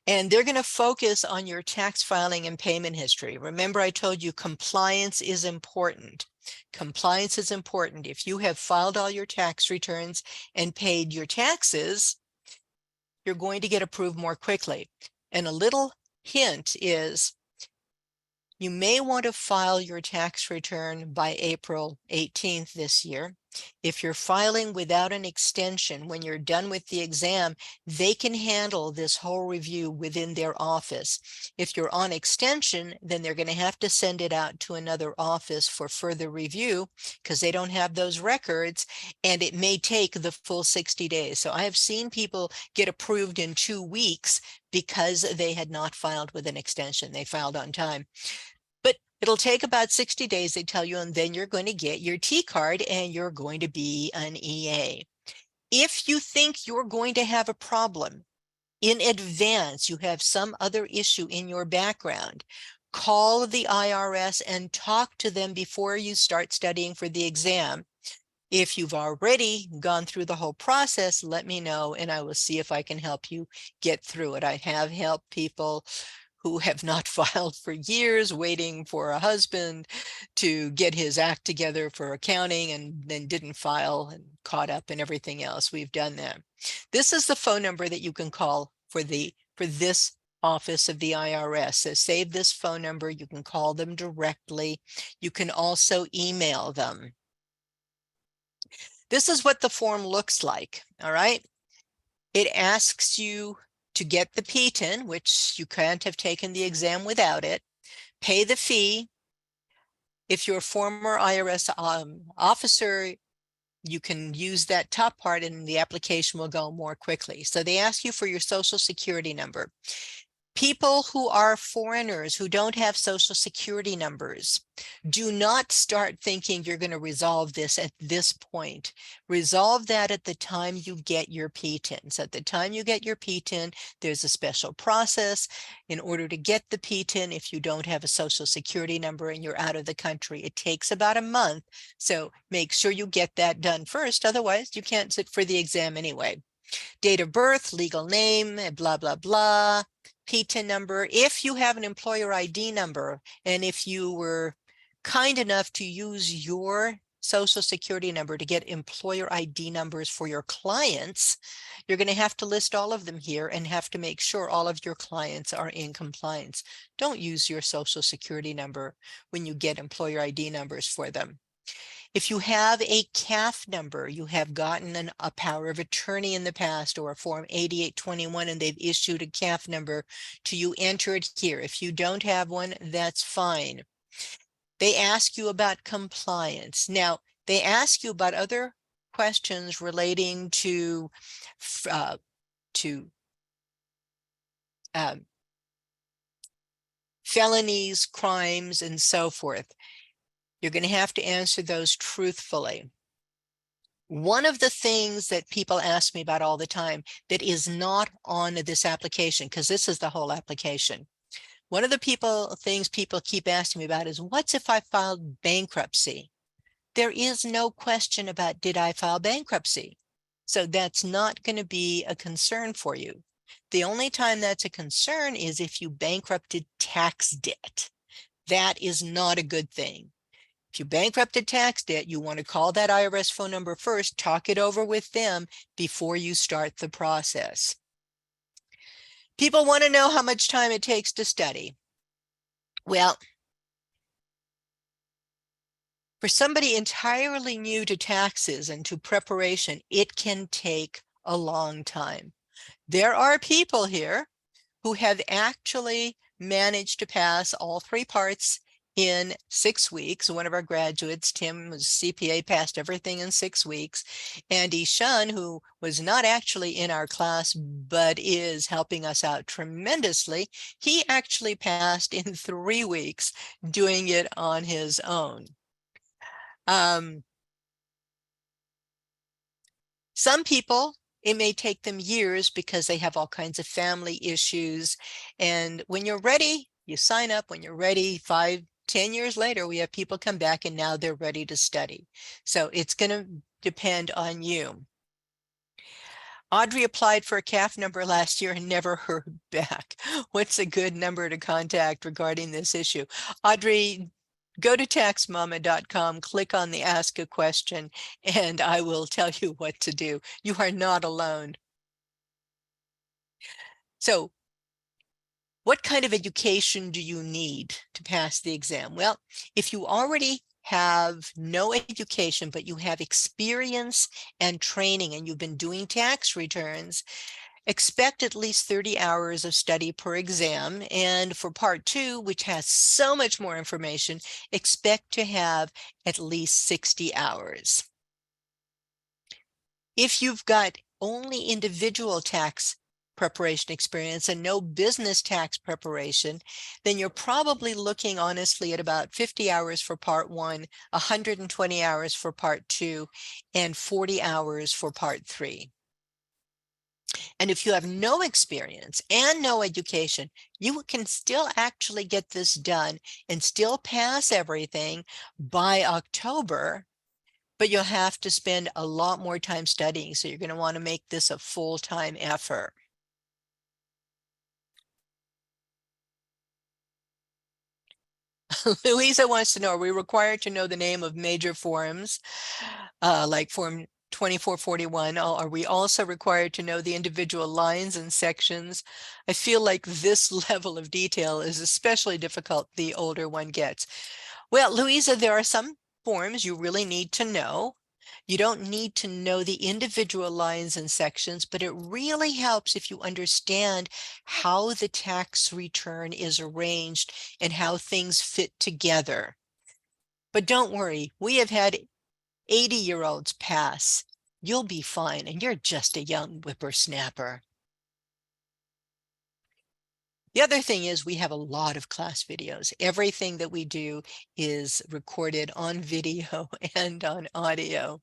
And they're going to focus on your tax filing and payment history. Remember, I told you compliance is important. Compliance is important. If you have filed all your tax returns and paid your taxes, you're going to get approved more quickly. And a little hint is you may want to file your tax return by April 18th this year. If you're filing without an extension, when you're done with the exam, they can handle this whole review within their office. If you're on extension, then they're going to have to send it out to another office for further review because they don't have those records, and it may take the full 60 days. So I have seen people get approved in 2 weeks because they had not filed with an extension. They filed on time. But it'll take about 60 days, they tell you, and then you're going to get your T card and you're going to be an EA. If you think you're going to have a problem in advance, you have some other issue in your background, call the IRS and talk to them before you start studying for the exam. If you've already gone through the whole process, let me know and I will see if I can help you get through it. I have helped people who have not filed for years, waiting for a husband to get his act together for accounting, and then didn't file and caught up and everything else. We've done that. This is the phone number that you can call for this office of the IRS. So save this phone number. You can call them directly. You can also email them. This is what the form looks like. All right. It asks you to get the PTIN, which you can't have taken the exam without it, pay the fee. If you're a former IRS officer, you can use that top part and the application will go more quickly. So they ask you for your social security number. People who are foreigners who don't have social security numbers, do not start thinking you're going to resolve this at this point. Resolve that at the time you get your PTIN. So at the time you get your PTIN, there's a special process. In order to get the PTIN, if you don't have a social security number and you're out of the country, it takes about a month. So make sure you get that done first. Otherwise, you can't sit for the exam anyway. Date of birth, legal name, blah, blah, blah. PTIN number. If you have an employer ID number, and if you were kind enough to use your social security number to get employer ID numbers for your clients, you're going to have to list all of them here and have to make sure all of your clients are in compliance. Don't use your social security number when you get employer ID numbers for them. If you have a CAF number, you have gotten a power of attorney in the past or a Form 8821 and they've issued a CAF number to you, enter it here. If you don't have one, that's fine. They ask you about compliance. Now, they ask you about other questions relating to felonies, crimes, and so forth. You're going to have to answer those truthfully. One of the things that people ask me about all the time that is not on this application, because this is the whole application. One of the things people keep asking me about is, what's if I filed bankruptcy? There is no question about, did I file bankruptcy? So that's not going to be a concern for you. The only time that's a concern is if you bankrupted tax debt. That is not a good thing. If you bankrupted tax debt, you want to call that IRS phone number first, talk it over with them before you start the process. People want to know how much time it takes to study. Well, for somebody entirely new to taxes and to preparation, it can take a long time. There are people here who have actually managed to pass all 3 parts in 6 weeks. One of our graduates, Tim, was CPA, passed everything in 6 weeks. And Ishan, who was not actually in our class, but is helping us out tremendously, he actually passed in 3 weeks doing it on his own. Some people, it may take them years because they have all kinds of family issues. And when you're ready, you sign up. When you're ready, 5, 10 years later, we have people come back and now they're ready to study. So it's going to depend on you. Audrey applied for a CAF number last year and never heard back. What's a good number to contact regarding this issue? Audrey, go to TaxMama.com, click on the Ask a Question, and I will tell you what to do. You are not alone. So, what kind of education do you need to pass the exam? Well, if you already have no education, but you have experience and training and you've been doing tax returns, expect at least 30 hours of study per exam. And for part 2, which has so much more information, expect to have at least 60 hours. If you've got only individual tax preparation experience and no business tax preparation, then you're probably looking honestly at about 50 hours for part 1, 120 hours for part 2, and 40 hours for part 3. And if you have no experience and no education, you can still actually get this done and still pass everything by October, but you'll have to spend a lot more time studying. So you're going to want to make this a full-time effort. Louisa wants to know, are we required to know the name of major forms like Form 2441? Are we also required to know the individual lines and sections? I feel like this level of detail is especially difficult the older one gets. Well, Louisa, there are some forms you really need to know. You don't need to know the individual lines and sections, but it really helps if you understand how the tax return is arranged and how things fit together. But don't worry, we have had 80-year-olds pass. You'll be fine, and you're just a young whippersnapper. The other thing is we have a lot of class videos. Everything that we do is recorded on video and on audio.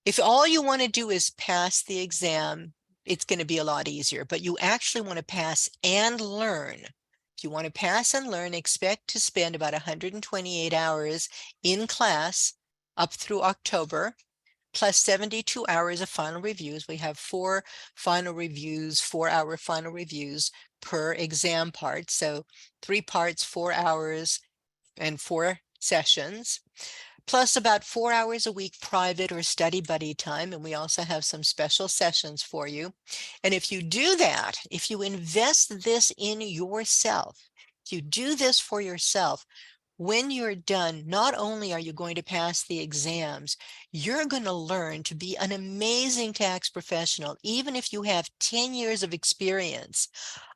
If all you want to do is pass the exam, it's going to be a lot easier, but you actually want to pass and learn. If you want to pass and learn, expect to spend about 128 hours in class up through October, plus 72 hours of final reviews. We have 4 final reviews, 4-hour final reviews per exam part. So 3 parts, 4 hours, and 4 sessions, plus about 4 hours a week private or study buddy time. And we also have some special sessions for you. And if you do that, if you invest this in yourself, if you do this for yourself, when you're done, not only are you going to pass the exams, you're going to learn to be an amazing tax professional, even if you have 10 years of experience.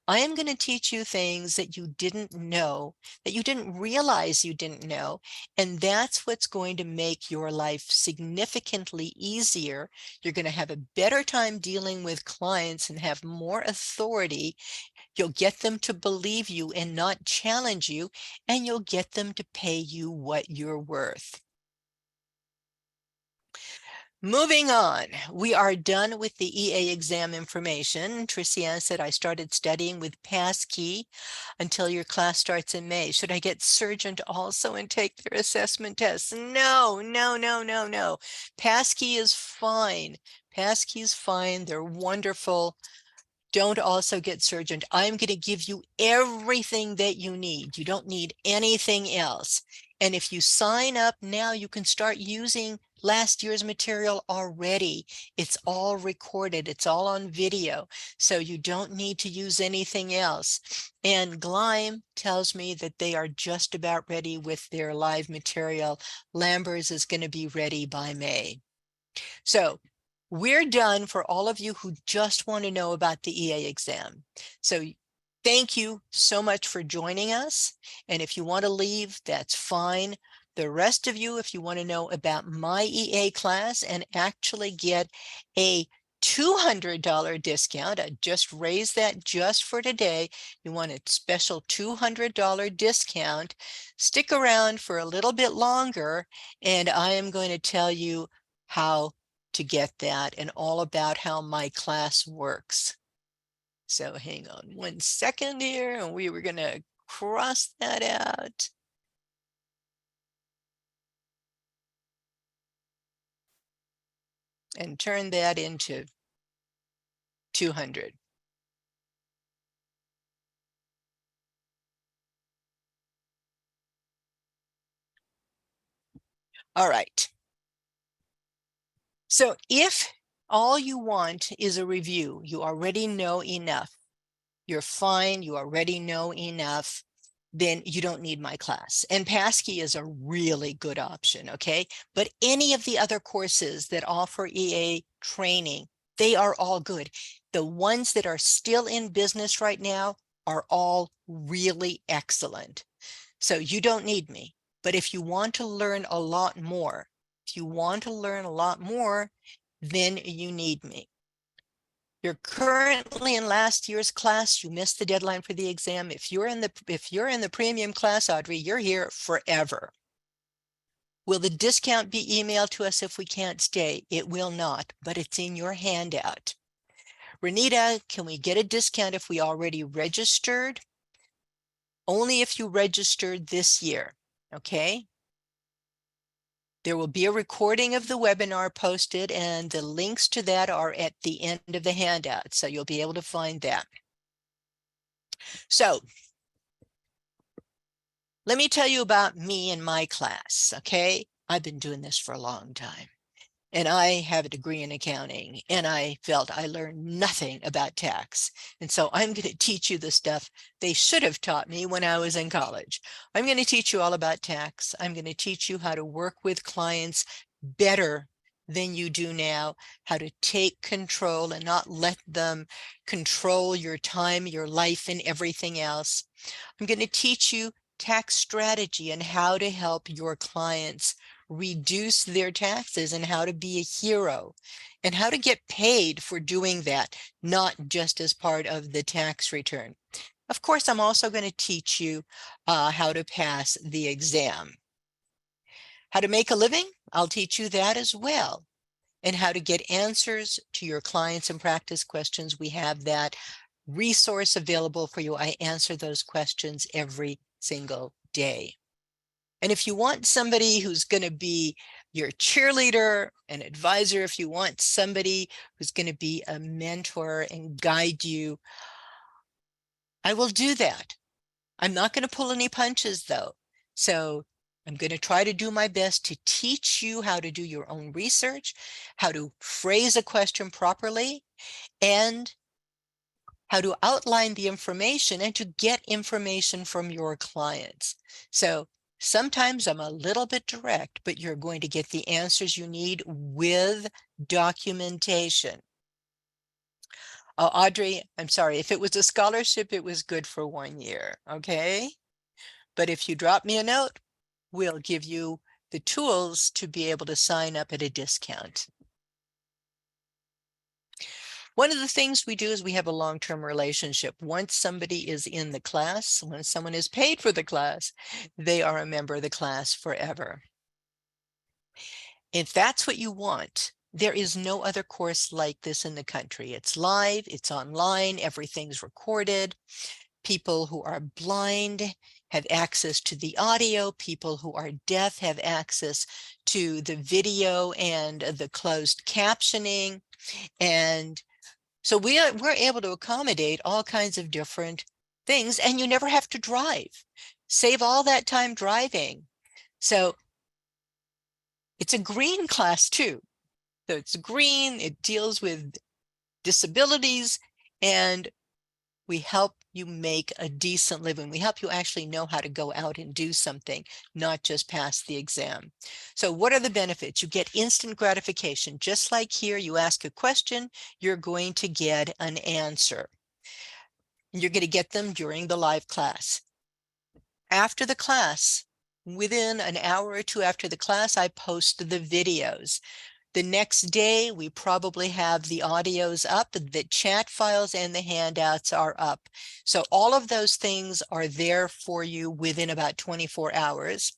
I am going to teach you things that you didn't know, that you didn't realize you didn't know, and that's what's going to make your life significantly easier. You're going to have a better time dealing with clients and have more authority. You'll get them to believe you and not challenge you, and you'll get them to pay you what you're worth. Moving on, we are done with the EA exam information. Tricia said, I started studying with Passkey until your class starts in May. Should I get Surgent also and take their assessment tests? No, no, no, no, no. Passkey is fine. Passkey is fine. They're wonderful. Don't also get surgeoned. I'm going to give you everything that you need. You don't need anything else. And if you sign up now, you can start using last year's material already. It's all recorded. It's all on video. So you don't need to use anything else. And Gleim tells me that they are just about ready with their live material. Lambers is going to be ready by May. So we're done for all of you who just want to know about the EA exam. So thank you so much for joining us. And if you want to leave, that's fine. The rest of you, if you want to know about my EA class and actually get a $200 discount, I just raised that just for today. You want a special $200 discount. Stick around for a little bit longer, and I am going to tell you how to get that and all about how my class works. So hang on 1 second here, and we were going to cross that out. And turn that into 200. All right. So if all you want is a review, you already know enough, you're fine, you already know enough, then you don't need my class. And Passkey is a really good option, okay? But any of the other courses that offer EA training, they are all good. The ones that are still in business right now are all really excellent. So you don't need me. But if you want to learn a lot more, then you need me. You're currently in last year's class. You missed the deadline for the exam. If you're in the premium class, Audrey, you're here forever. Will the discount be emailed to us if we can't stay? It will not, but it's in your handout. Renita, can we get a discount if we already registered? Only if you registered this year, okay? There will be a recording of the webinar posted, and the links to that are at the end of the handout, so you'll be able to find that. So let me tell you about me and my class, okay? I've been doing this for a long time, and I have a degree in accounting, and I felt I learned nothing about tax. And so I'm going to teach you the stuff they should have taught me when I was in college. I'm going to teach you all about tax. I'm going to teach you how to work with clients better than you do now, how to take control and not let them control your time, your life, and everything else. I'm going to teach you tax strategy and how to help your clients reduce their taxes and how to be a hero and how to get paid for doing that, not just as part of the tax return. Of course, I'm also going to teach you how to pass the exam. How to make a living, I'll teach you that as well. And how to get answers to your clients and practice questions. We have that resource available for you. I answer those questions every single day. And if you want somebody who's going to be your cheerleader, an advisor, if you want somebody who's going to be a mentor and guide you, I will do that. I'm not going to pull any punches though. So I'm going to try to do my best to teach you how to do your own research, how to phrase a question properly, and how to outline the information and to get information from your clients. So sometimes I'm a little bit direct, but you're going to get the answers you need with documentation. Oh, Audrey, I'm sorry. If it was a scholarship, it was good for 1 year, okay? But if you drop me a note, we'll give you the tools to be able to sign up at a discount. One of the things we do is we have a long-term relationship. Once somebody is in the class, when someone is paid for the class, they are a member of the class forever. If that's what you want, there is no other course like this in the country. It's live, it's online, everything's recorded. People who are blind have access to the audio. People who are deaf have access to the video and the closed captioning. And So we're able to accommodate all kinds of different things, and you never have to drive. Save all that time driving. So it's a green class too. So it's green, it deals with disabilities, and we help you make a decent living. We help you actually know how to go out and do something, not just pass the exam. So what are the benefits? You get instant gratification. Just like here, you ask a question, you're going to get an answer. You're going to get them during the live class. After the class, within an hour or two after the class, I post the videos. The next day, we probably have the audios up, the chat files and the handouts are up. So all of those things are there for you within about 24 hours.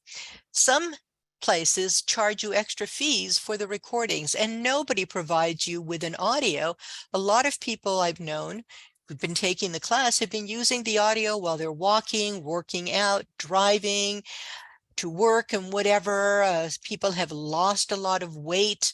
Some places charge you extra fees for the recordings, and nobody provides you with an audio. A lot of people I've known who've been taking the class have been using the audio while they're walking, working out, driving to work and whatever. People have lost a lot of weight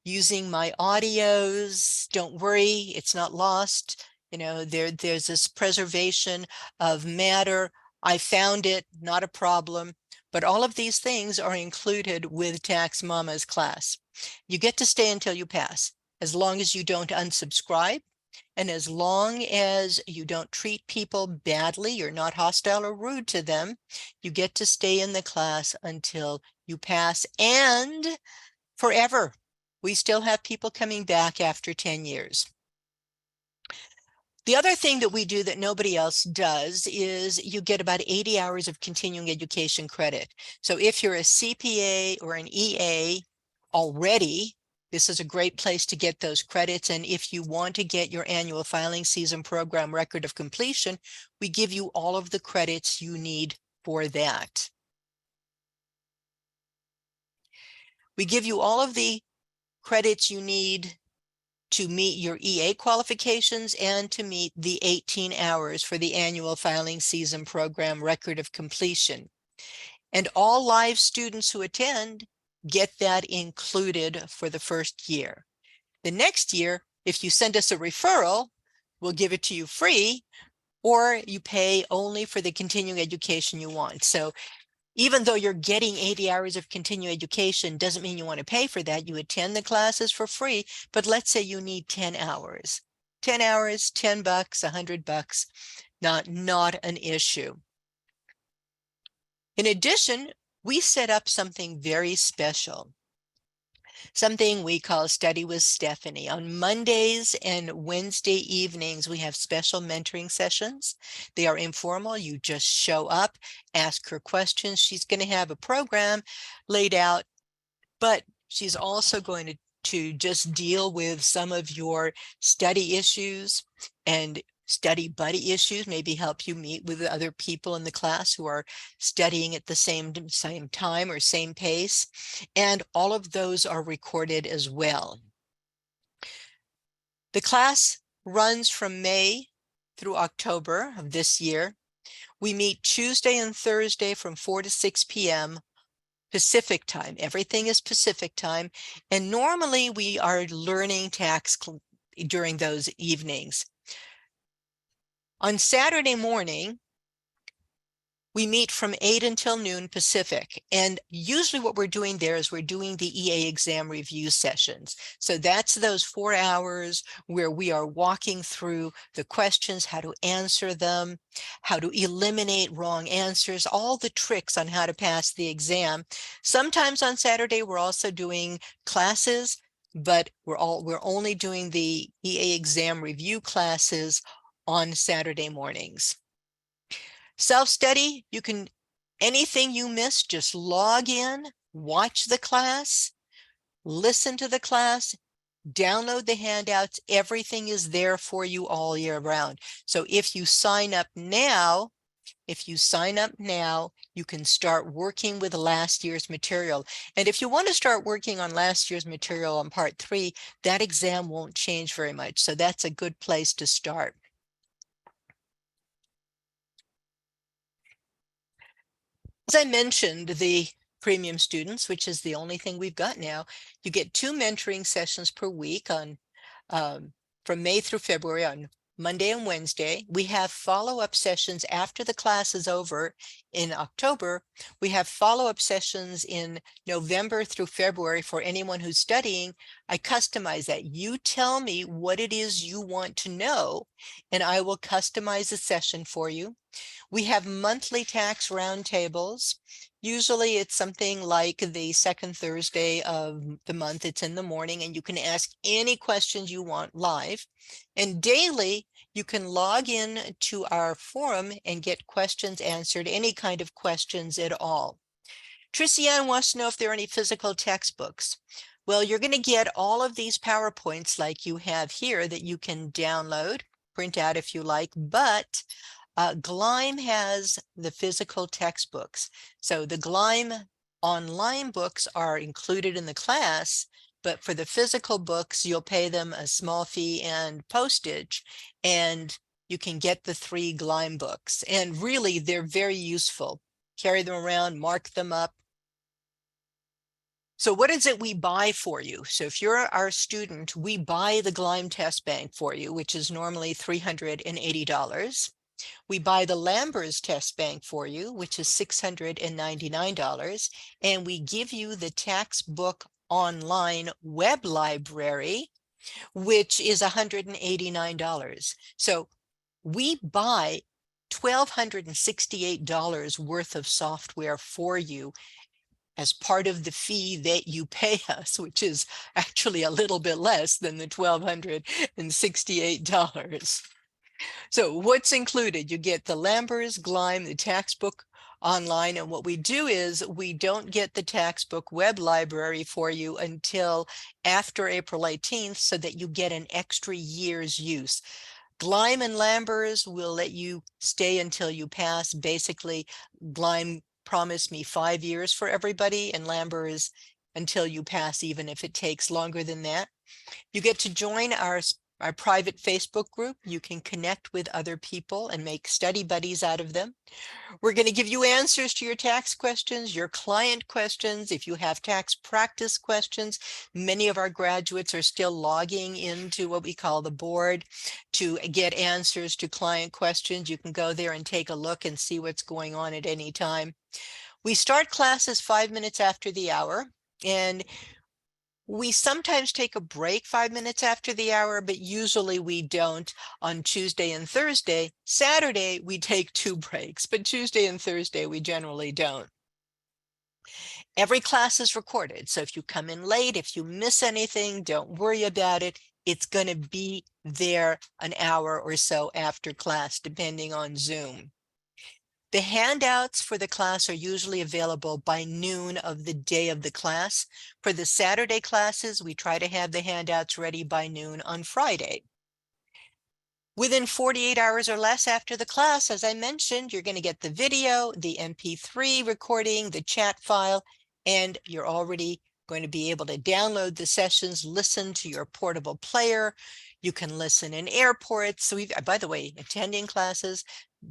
using my audios. Don't worry, it's not lost. You know, there's this preservation of matter. I found it, not a problem. But all of these things are included with TaxMama's class. You get to stay until you pass, as long as you don't unsubscribe, and as long as you don't treat people badly, you're not hostile or rude to them, you get to stay in the class until you pass, and forever. We still have people coming back after 10 years. The other thing that we do that nobody else does is you get about 80 hours of continuing education credit. So if you're a CPA or an EA already, this is a great place to get those credits. And if you want to get your annual filing season program record of completion, we give you all of the credits you need for that. We give you all of the credits you need to meet your EA qualifications and to meet the 18 hours for the annual filing season program record of completion. And all live students who attend get that included for the first year. The next year, if you send us a referral, we'll give it to you free, or you pay only for the continuing education you want. So even though you're getting 80 hours of continuing education, doesn't mean you want to pay for that. You attend the classes for free, but let's say you need 10 hours. 10 hours, $10, $100, not an issue. In addition, we set up something very special, something we call Study with Stephanie. On Mondays and Wednesday evenings, we have special mentoring sessions. They are informal. You just show up, ask her questions. She's going to have a program laid out, but she's also going to just deal with some of your study issues and study buddy issues, maybe help you meet with other people in the class who are studying at the same time or same pace. And all of those are recorded as well. The class runs from May through October of this year. We meet Tuesday and Thursday from 4 to 6 p.m. Pacific time. Everything is Pacific time. And normally we are learning tax during those evenings. On Saturday morning, we meet from 8 until noon Pacific. And usually what we're doing there is we're doing the EA exam review sessions. So that's those 4 hours where we are walking through the questions, how to answer them, how to eliminate wrong answers, all the tricks on how to pass the exam. Sometimes on Saturday, we're also doing classes, but we're only doing the EA exam review classes on Saturday mornings. Self-study, you can, anything you miss, just log in, watch the class, listen to the class, download the handouts. Everything is there for you all year round. So if you sign up now, you can start working with last year's material. And if you want to start working on last year's material on part 3, that exam won't change very much. So that's a good place to start. As I mentioned, the premium students, which is the only thing we've got now, you get 2 mentoring sessions per week on from May through February on Monday and Wednesday. We have follow-up sessions after the class is over in October. We have follow-up sessions in November through February for anyone who's studying. I customize that. You tell me what it is you want to know, and I will customize a session for you. We have monthly tax roundtables. Usually it's something like the second Thursday of the month. It's in the morning, and you can ask any questions you want live. And daily, you can log in to our forum and get questions answered, any kind of questions at all. Tricianne wants to know if there are any physical textbooks. Well, you're going to get all of these PowerPoints like you have here that you can download, print out if you like, but Gleim has the physical textbooks. So the Gleim online books are included in the class, but for the physical books, you'll pay them a small fee and postage, and you can get the 3 Gleim books. And really, they're very useful. Carry them around, mark them up. So what is it we buy for you? So if you're our student, we buy the Gleim test bank for you, which is normally $380. We buy the Lambers test bank for you, which is $699, and we give you the Taxbook online web library, which is $189. So we buy $1,268 worth of software for you as part of the fee that you pay us, which is actually a little bit less than the $1,268. So what's included? You get the Lambers, Gleim, the Taxbook online. And what we do is we don't get the Taxbook web library for you until after April 18th so that you get an extra year's use. Gleim and Lambers will let you stay until you pass. Basically, Gleim promised me 5 years for everybody, and Lambers until you pass, even if it takes longer than that. You get to join our private Facebook group. You can connect with other people and make study buddies out of them. We're going to give you answers to your tax questions, your client questions. If you have tax practice questions, many of our graduates are still logging into what we call the board to get answers to client questions. You can go there and take a look and see what's going on at any time. We start classes 5 minutes after the hour, and we sometimes take a break 5 minutes after the hour, but usually we don't on Tuesday and Thursday. Saturday, we take 2 breaks, but Tuesday and Thursday, we generally don't. Every class is recorded. So if you come in late, if you miss anything, don't worry about it. It's going to be there an hour or so after class, depending on Zoom. The handouts for the class are usually available by noon of the day of the class. For the Saturday classes, we try to have the handouts ready by noon on Friday. Within 48 hours or less after the class, as I mentioned, you're going to get the video, the MP3 recording, the chat file, and you're already going to be able to download the sessions, listen to your portable player. You can listen in airports. So by the way, attending classes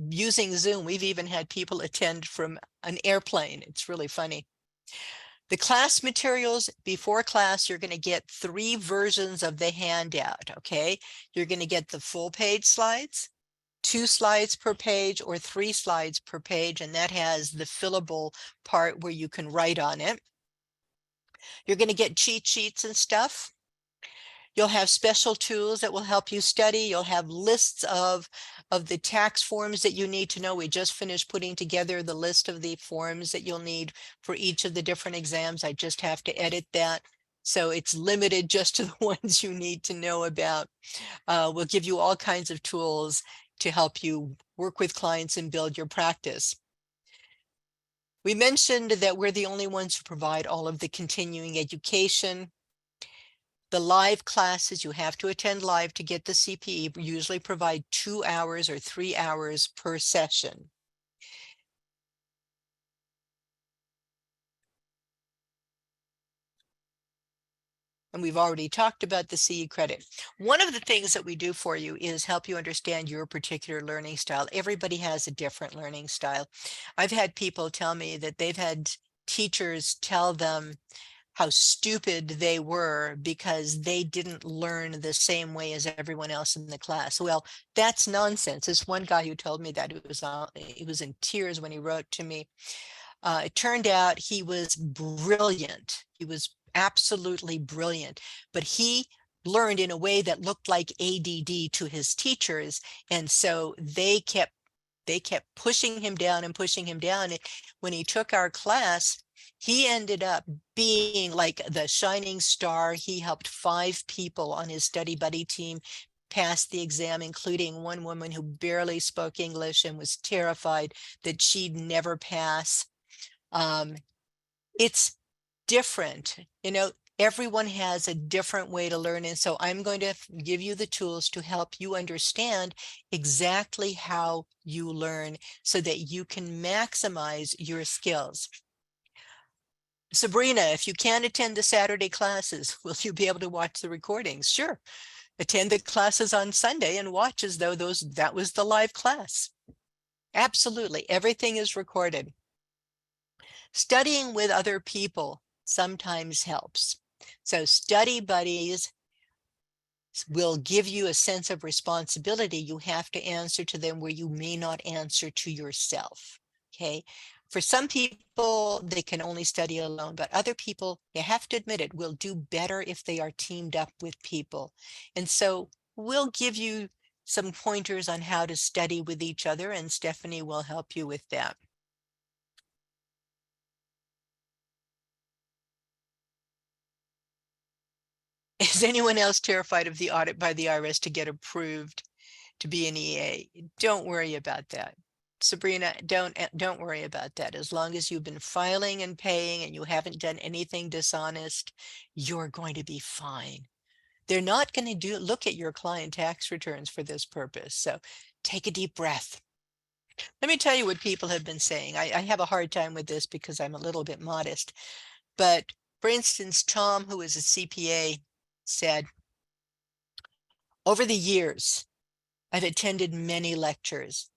using Zoom, we've even had people attend from an airplane. It's really funny. The class materials before class, you're going to get 3 versions of the handout, okay? You're going to get the full page slides, 2 slides per page or 3 slides per page, and that has the fillable part where you can write on it. You're going to get cheat sheets and stuff. You'll have special tools that will help you study. You'll have lists of the tax forms that you need to know. We just finished putting together the list of the forms that you'll need for each of the different exams. I just have to edit that. So it's limited just to the ones you need to know about. We'll give you all kinds of tools to help you work with clients and build your practice. We mentioned that we're the only ones who provide all of the continuing education. The live classes, you have to attend live to get the CPE, usually provide 2 hours or 3 hours per session. And we've already talked about the CE credit. One of the things that we do for you is help you understand your particular learning style. Everybody has a different learning style. I've had people tell me that they've had teachers tell them, how stupid they were because they didn't learn the same way as everyone else in the class. Well, that's nonsense. This one guy who told me that, he was in tears when he wrote to me. It turned out he was brilliant. He was absolutely brilliant, but he learned in a way that looked like ADD to his teachers. And so they kept pushing him down and pushing him down. And when he took our class, he ended up being like the shining star. He helped 5 people on his study buddy team pass the exam, including one woman who barely spoke English and was terrified that she'd never pass. It's different, everyone has a different way to learn. And so I'm going to give you the tools to help you understand exactly how you learn so that you can maximize your skills. Sabrina, if you can't attend the Saturday classes, will you be able to watch the recordings? Sure. Attend the classes on Sunday and watch as though that was the live class. Absolutely. Everything is recorded. Studying with other people sometimes helps. So study buddies will give you a sense of responsibility. You have to answer to them where you may not answer to yourself. Okay. For some people, they can only study alone, but other people, you have to admit it, will do better if they are teamed up with people. And so we'll give you some pointers on how to study with each other, and Stephanie will help you with that. Is anyone else terrified of the audit by the IRS to get approved to be an EA? Don't worry about that. Sabrina, don't worry about that. As long as you've been filing and paying and you haven't done anything dishonest, you're going to be fine. They're not going to look at your client tax returns for this purpose. So take a deep breath. Let me tell you what people have been saying. I have a hard time with this because I'm a little bit modest. But for instance, Tom, who is a CPA, said, over the years, I've attended many lectures.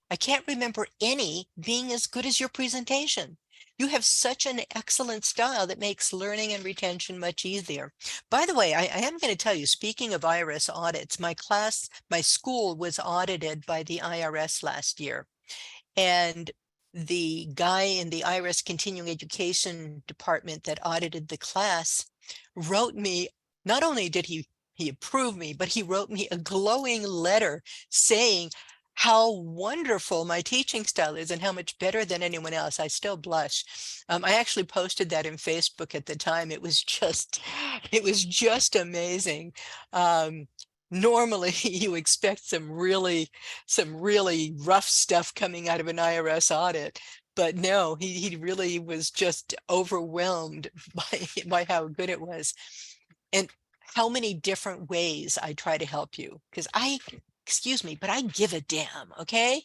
I can't remember any being as good as your presentation. You have such an excellent style that makes learning and retention much easier. By the way, I am going to tell you, speaking of IRS audits, my school was audited by the IRS last year. And the guy in the IRS continuing education department that audited the class wrote me, not only did he approve me, but he wrote me a glowing letter saying how wonderful my teaching style is and how much better than anyone else. I still blush. I actually posted that in Facebook at the time. It was just amazing. Normally you expect some really rough stuff coming out of an IRS audit, but no, he really was just overwhelmed by how good it was and how many different ways I try to help you, because excuse me, but I give a damn. Okay.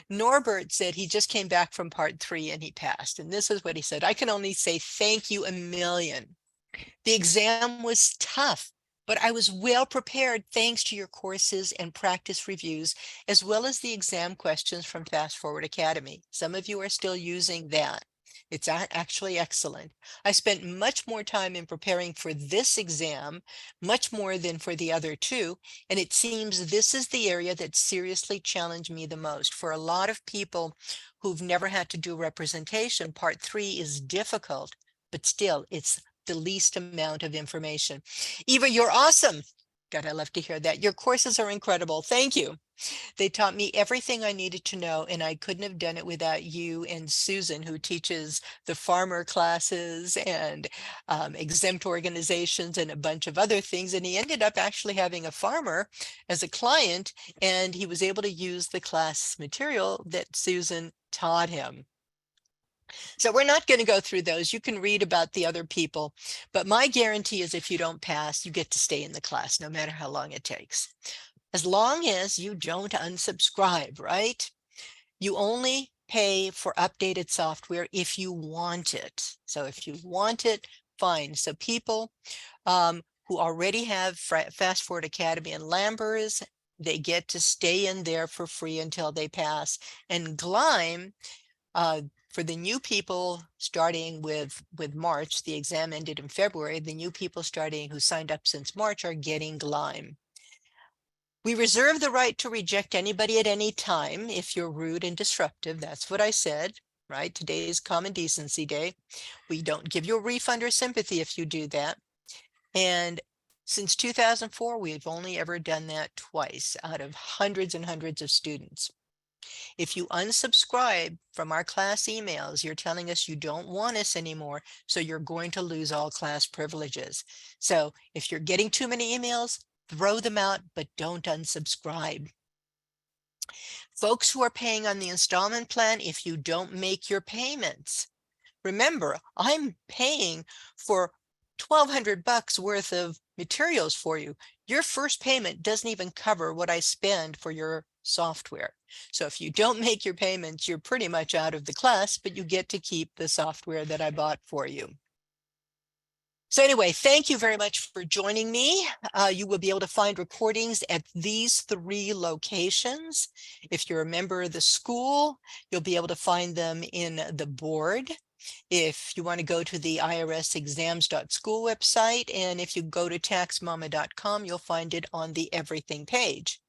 Norbert said he just came back from part 3 and he passed. And this is what he said: I can only say thank you a million. The exam was tough, but I was well prepared thanks to your courses and practice reviews, as well as the exam questions from Fast Forward Academy. Some of you are still using that. It's actually excellent. I spent much more time in preparing for this exam, much more than for the other 2. And it seems this is the area that seriously challenged me the most. For a lot of people who've never had to do representation, part 3 is difficult, but still it's the least amount of information. Eva, you're awesome. God, I love to hear that. Your courses are incredible. Thank you. They taught me everything I needed to know, and I couldn't have done it without you and Susan, who teaches the farmer classes and exempt organizations and a bunch of other things. And he ended up actually having a farmer as a client, and he was able to use the class material that Susan taught him. So we're not going to go through those. You can read about the other people, but my guarantee is if you don't pass, you get to stay in the class, no matter how long it takes. As long as you don't unsubscribe, right? You only pay for updated software if you want it. So if you want it, fine. So people who already have Fast Forward Academy and Lambers, they get to stay in there for free until they pass. And Gleim, For the new people starting with March, the exam ended in February, the new people starting who signed up since March are getting GLIME. We reserve the right to reject anybody at any time if you're rude and disruptive. That's what I said, right? Today is Common Decency Day. We don't give you a refund or sympathy if you do that. And since 2004, we've only ever done that twice out of hundreds and hundreds of students. If you unsubscribe from our class emails, you're telling us you don't want us anymore, so you're going to lose all class privileges. So if you're getting too many emails, throw them out, but don't unsubscribe. Folks who are paying on the installment plan, if you don't make your payments, remember, I'm paying for $1,200 worth of materials for you. Your first payment doesn't even cover what I spend for your software. So if you don't make your payments, you're pretty much out of the class, but you get to keep the software that I bought for you. So anyway, thank you very much for joining me. You will be able to find recordings at these 3 locations. If you're a member of the school, you'll be able to find them in the board. If you want to go to the irsexams.school website, and if you go to taxmama.com, you'll find it on the everything page.